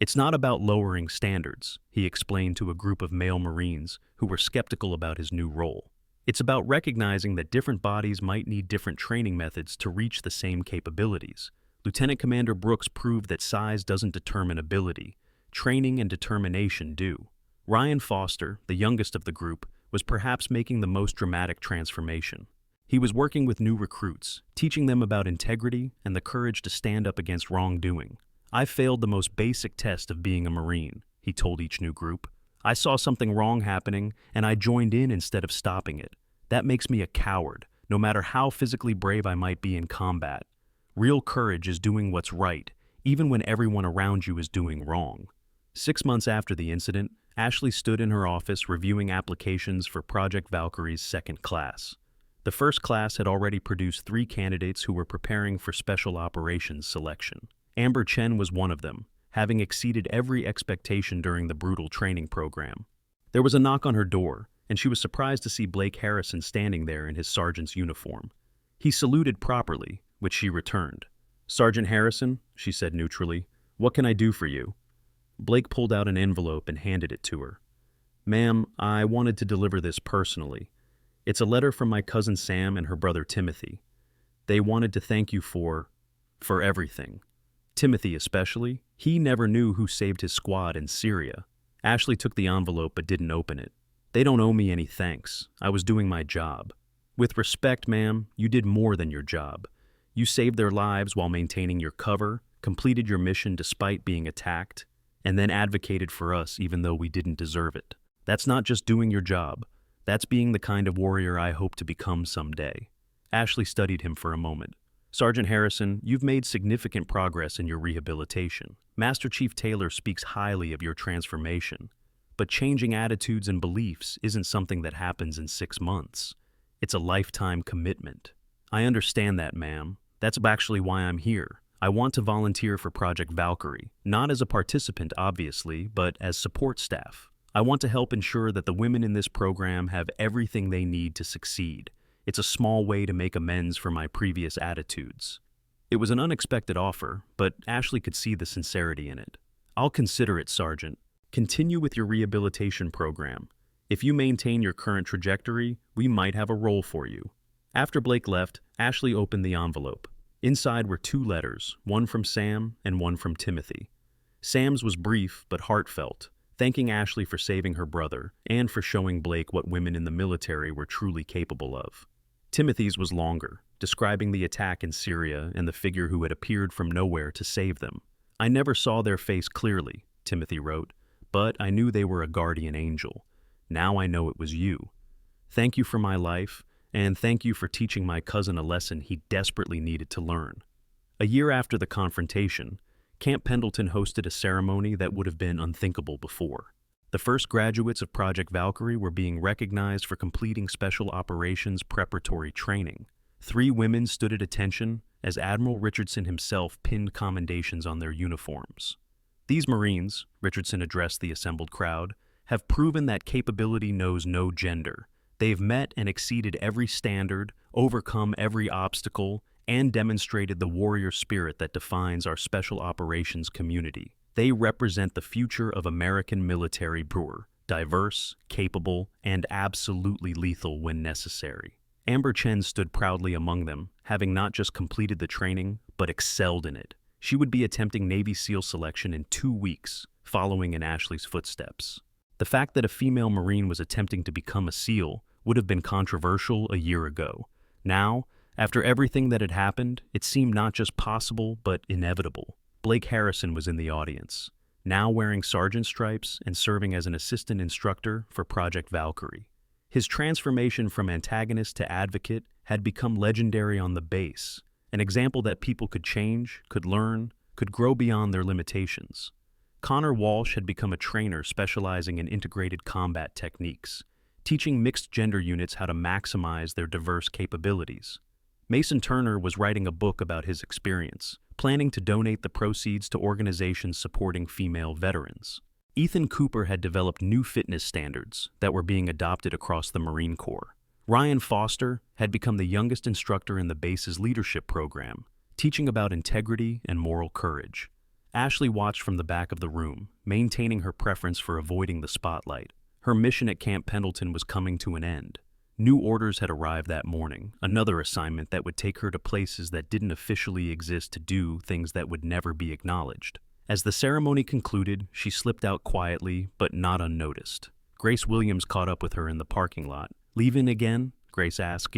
It's not about lowering standards, he explained to a group of male Marines who were skeptical about his new role. It's about recognizing that different bodies might need different training methods to reach the same capabilities. Lieutenant Commander Brooks proved that size doesn't determine ability. Training and determination do. Ryan Foster, the youngest of the group, was perhaps making the most dramatic transformation. He was working with new recruits, teaching them about integrity and the courage to stand up against wrongdoing. I failed the most basic test of being a Marine, he told each new group. I saw something wrong happening, and I joined in instead of stopping it. That makes me a coward, no matter how physically brave I might be in combat. Real courage is doing what's right, even when everyone around you is doing wrong. 6 months after the incident, Ashley stood in her office reviewing applications for Project Valkyrie's second class. The first class had already produced 3 candidates who were preparing for special operations selection. Amber Chen was one of them, having exceeded every expectation during the brutal training program. There was a knock on her door, and she was surprised to see Blake Harrison standing there in his sergeant's uniform. He saluted properly, which she returned. "Sergeant Harrison," she said neutrally, "what can I do for you?" Blake pulled out an envelope and handed it to her. "Ma'am, I wanted to deliver this personally. It's a letter from my cousin Sam and her brother Timothy. They wanted to thank you for everything. Timothy especially. He never knew who saved his squad in Syria." Ashley took the envelope but didn't open it. "They don't owe me any thanks. I was doing my job." "With respect, ma'am, you did more than your job. You saved their lives while maintaining your cover, completed your mission despite being attacked, and then advocated for us even though we didn't deserve it. That's not just doing your job. That's being the kind of warrior I hope to become someday." Ashley studied him for a moment. "Sergeant Harrison, you've made significant progress in your rehabilitation. Master Chief Taylor speaks highly of your transformation. But changing attitudes and beliefs isn't something that happens in 6 months. It's a lifetime commitment." "I understand that, ma'am. That's actually why I'm here. I want to volunteer for Project Valkyrie, not as a participant, obviously, but as support staff. I want to help ensure that the women in this program have everything they need to succeed. It's a small way to make amends for my previous attitudes." It was an unexpected offer, but Ashley could see the sincerity in it. "I'll consider it, Sergeant. Continue with your rehabilitation program. If you maintain your current trajectory, we might have a role for you." After Blake left, Ashley opened the envelope. Inside were 2 letters, one from Sam and one from Timothy. Sam's was brief but heartfelt, thanking Ashley for saving her brother and for showing Blake what women in the military were truly capable of. Timothy's was longer, describing the attack in Syria and the figure who had appeared from nowhere to save them. "I never saw their face clearly," Timothy wrote, "but I knew they were a guardian angel. Now I know it was you. Thank you for my life, and thank you for teaching my cousin a lesson he desperately needed to learn." A year after the confrontation, Camp Pendleton hosted a ceremony that would have been unthinkable before. The first graduates of Project Valkyrie were being recognized for completing special operations preparatory training. 3 women stood at attention as Admiral Richardson himself pinned commendations on their uniforms. "These Marines," Richardson addressed the assembled crowd, "have proven that capability knows no gender. They've met and exceeded every standard, overcome every obstacle, and demonstrated the warrior spirit that defines our special operations community. They represent the future of American military brewer, diverse, capable, and absolutely lethal when necessary. Amber Chen stood proudly among them, having not just completed the training, but excelled in it. She would be attempting Navy SEAL selection in 2 weeks, following in Ashley's footsteps. The fact that a female Marine was attempting to become a SEAL would have been controversial a year ago. Now, after everything that had happened, it seemed not just possible, but inevitable. Blake Harrison was in the audience, now wearing sergeant stripes and serving as an assistant instructor for Project Valkyrie. His transformation from antagonist to advocate had become legendary on the base, an example that people could change, could learn, could grow beyond their limitations. Connor Walsh had become a trainer specializing in integrated combat techniques, teaching mixed-gender units how to maximize their diverse capabilities. Mason Turner was writing a book about his experience, planning to donate the proceeds to organizations supporting female veterans. Ethan Cooper had developed new fitness standards that were being adopted across the Marine Corps. Ryan Foster had become the youngest instructor in the base's leadership program, teaching about integrity and moral courage. Ashley watched from the back of the room, maintaining her preference for avoiding the spotlight. Her mission at Camp Pendleton was coming to an end. New orders had arrived that morning, another assignment that would take her to places that didn't officially exist to do things that would never be acknowledged. As the ceremony concluded, she slipped out quietly, but not unnoticed. Grace Williams caught up with her in the parking lot. "Leaving again?" Grace asked.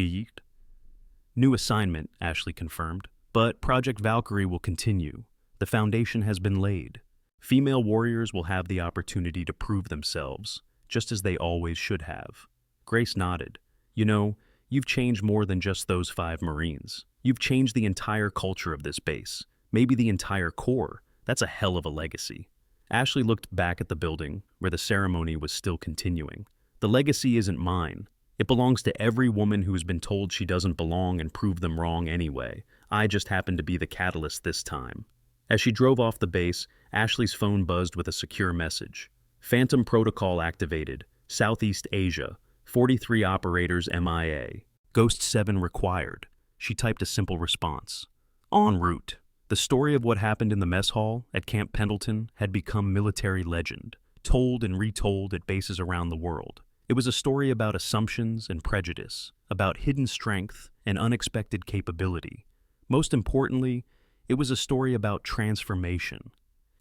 "New assignment," Ashley confirmed. "But Project Valkyrie will continue. The foundation has been laid. Female warriors will have the opportunity to prove themselves, just as they always should have." Grace nodded. "You know, you've changed more than just those 5 Marines. You've changed the entire culture of this base, maybe the entire Corps. That's a hell of a legacy." Ashley looked back at the building, where the ceremony was still continuing. "The legacy isn't mine. It belongs to every woman who's been told she doesn't belong and proved them wrong anyway. I just happened to be the catalyst this time." As she drove off the base, Ashley's phone buzzed with a secure message. "Phantom protocol activated. Southeast Asia. 43 operators MIA. Ghost 7 required." She typed a simple response. En route. The story of what happened in the mess hall at Camp Pendleton had become military legend, told and retold at bases around the world. It was a story about assumptions and prejudice, about hidden strength and unexpected capability. Most importantly, it was a story about transformation,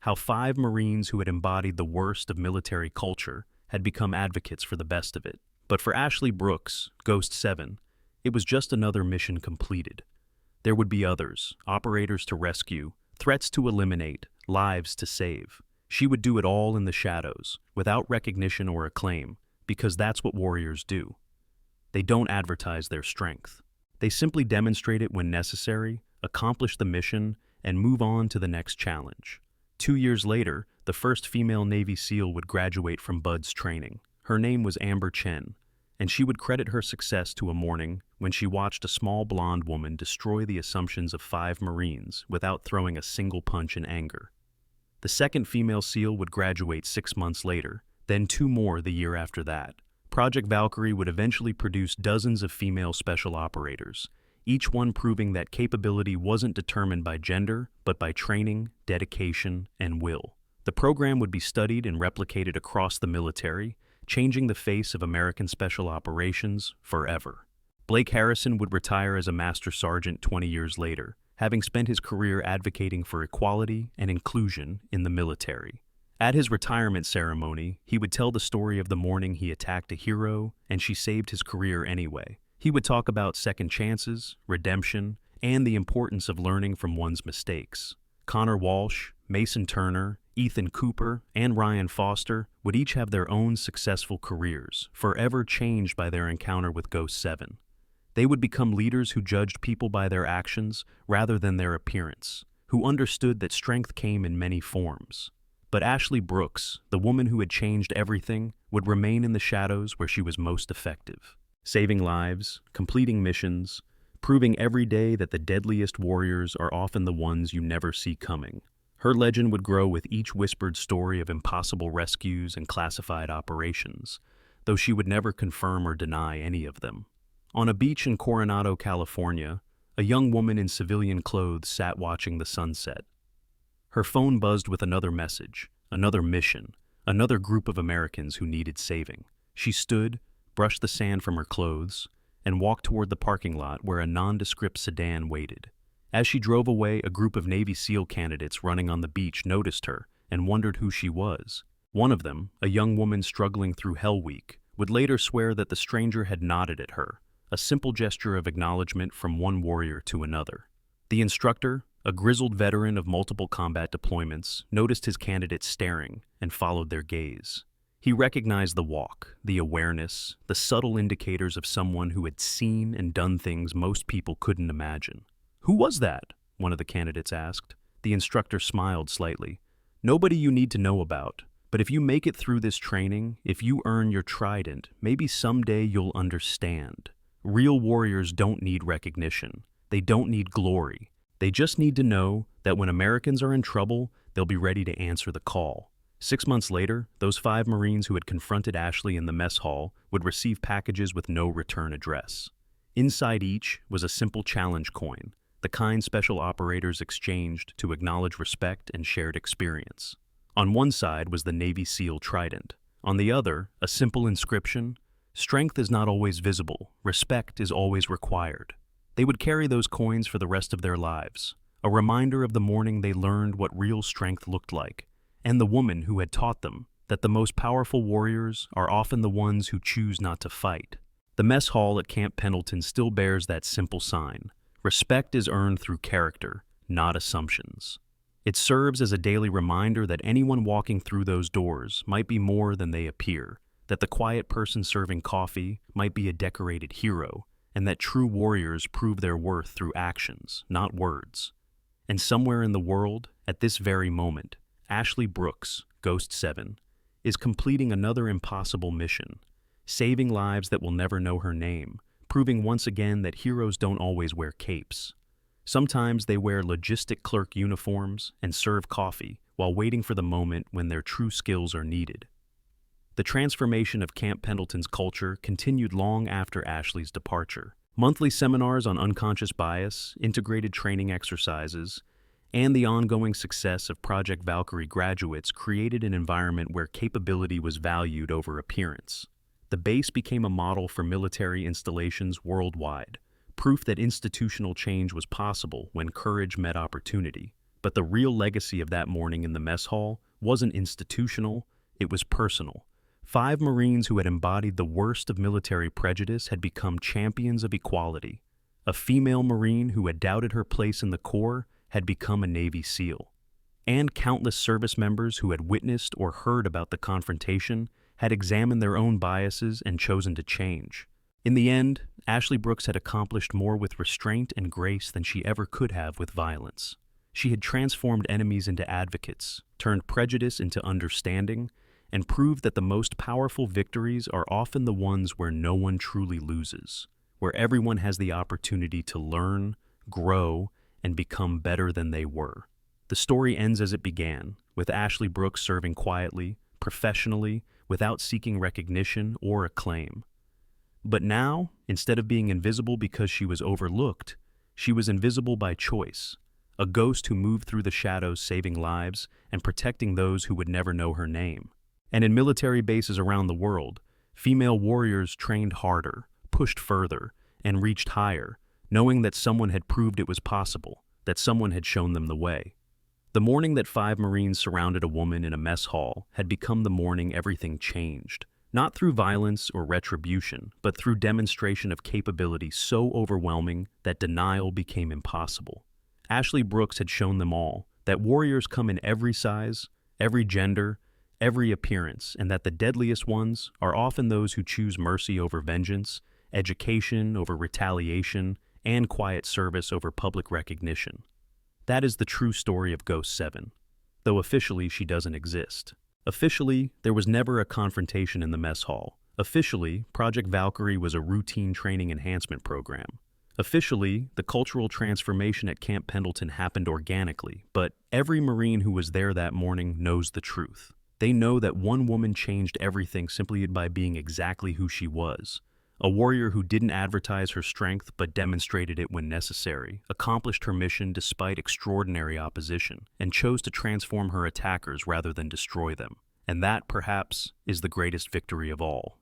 how 5 Marines who had embodied the worst of military culture had become advocates for the best of it. But for Ashley Brooks, Ghost 7, it was just another mission completed. There would be others, operators to rescue, threats to eliminate, lives to save. She would do it all in the shadows, without recognition or acclaim, because that's what warriors do. They don't advertise their strength. They simply demonstrate it when necessary, accomplish the mission, and move on to the next challenge. 2 years later, the first female Navy SEAL would graduate from Bud's training. Her name was Amber Chen, and she would credit her success to a morning when she watched a small blonde woman destroy the assumptions of 5 Marines without throwing a single punch in anger. The second female SEAL would graduate 6 months later, then 2 more the year after that. Project Valkyrie would eventually produce dozens of female special operators, each one proving that capability wasn't determined by gender, but by training, dedication, and will. The program would be studied and replicated across the military, changing the face of American special operations forever. Blake Harrison would retire as a master sergeant 20 years later, having spent his career advocating for equality and inclusion in the military. At his retirement ceremony, he would tell the story of the morning he attacked a hero and she saved his career anyway. He would talk about second chances, redemption, and the importance of learning from one's mistakes. Connor Walsh, Mason Turner, Ethan Cooper, and Ryan Foster would each have their own successful careers, forever changed by their encounter with Ghost 7. They would become leaders who judged people by their actions rather than their appearance, who understood that strength came in many forms. But Ashley Brooks, the woman who had changed everything, would remain in the shadows where she was most effective, saving lives, completing missions, proving every day that the deadliest warriors are often the ones you never see coming. Her legend would grow with each whispered story of impossible rescues and classified operations, though she would never confirm or deny any of them. On a beach in Coronado, California, a young woman in civilian clothes sat watching the sunset. Her phone buzzed with another message, another mission, another group of Americans who needed saving. She stood, brushed the sand from her clothes, and walked toward the parking lot where a nondescript sedan waited. As she drove away, a group of Navy SEAL candidates running on the beach noticed her and wondered who she was. One of them, a young woman struggling through Hell Week, would later swear that the stranger had nodded at her, a simple gesture of acknowledgement from one warrior to another. The instructor, a grizzled veteran of multiple combat deployments, noticed his candidates staring and followed their gaze. He recognized the walk, the awareness, the subtle indicators of someone who had seen and done things most people couldn't imagine. "Who was that?" one of the candidates asked. The instructor smiled slightly. "Nobody you need to know about. But if you make it through this training, if you earn your trident, maybe someday you'll understand. Real warriors don't need recognition. They don't need glory. They just need to know that when Americans are in trouble, they'll be ready to answer the call." 6 months later, those 5 Marines who had confronted Ashley in the mess hall would receive packages with no return address. Inside each was a simple challenge coin, the kind special operators exchanged to acknowledge respect and shared experience. On one side was the Navy SEAL trident. On the other, a simple inscription: "Strength is not always visible. Respect is always required." They would carry those coins for the rest of their lives, a reminder of the morning they learned what real strength looked like, and the woman who had taught them that the most powerful warriors are often the ones who choose not to fight. The mess hall at Camp Pendleton still bears that simple sign: respect is earned through character, not assumptions. It serves as a daily reminder that anyone walking through those doors might be more than they appear, that the quiet person serving coffee might be a decorated hero, and that true warriors prove their worth through actions, not words. And somewhere in the world, at this very moment, Ashley Brooks, Ghost 7, is completing another impossible mission, saving lives that will never know her name, proving once again that heroes don't always wear capes. Sometimes they wear logistic clerk uniforms and serve coffee while waiting for the moment when their true skills are needed. The transformation of Camp Pendleton's culture continued long after Ashley's departure. Monthly seminars on unconscious bias, integrated training exercises, and the ongoing success of Project Valkyrie graduates created an environment where capability was valued over appearance. The base became a model for military installations worldwide, proof that institutional change was possible when courage met opportunity. But the real legacy of that morning in the mess hall wasn't institutional, it was personal. 5 Marines who had embodied the worst of military prejudice had become champions of equality. A female Marine who had doubted her place in the Corps had become a Navy SEAL. And countless service members who had witnessed or heard about the confrontation had examined their own biases and chosen to change. In the end, Ashley Brooks had accomplished more with restraint and grace than she ever could have with violence. She had transformed enemies into advocates, turned prejudice into understanding, and proved that the most powerful victories are often the ones where no one truly loses, where everyone has the opportunity to learn, grow, and become better than they were. The story ends as it began, with Ashley Brooks serving quietly, professionally, without seeking recognition or acclaim. But now, instead of being invisible because she was overlooked, she was invisible by choice, a ghost who moved through the shadows saving lives and protecting those who would never know her name. And in military bases around the world, female warriors trained harder, pushed further, and reached higher, knowing that someone had proved it was possible, that someone had shown them the way. The morning that 5 Marines surrounded a woman in a mess hall had become the morning everything changed, not through violence or retribution, but through demonstration of capability so overwhelming that denial became impossible. Ashley Brooks had shown them all that warriors come in every size, every gender, every appearance, and that the deadliest ones are often those who choose mercy over vengeance, education over retaliation, and quiet service over public recognition. That is the true story of Ghost 7, though officially she doesn't exist. Officially, there was never a confrontation in the mess hall. Officially, Project Valkyrie was a routine training enhancement program. Officially, the cultural transformation at Camp Pendleton happened organically, but every Marine who was there that morning knows the truth. They know that one woman changed everything simply by being exactly who she was. A warrior who didn't advertise her strength but demonstrated it when necessary, accomplished her mission despite extraordinary opposition, and chose to transform her attackers rather than destroy them. And that, perhaps, is the greatest victory of all.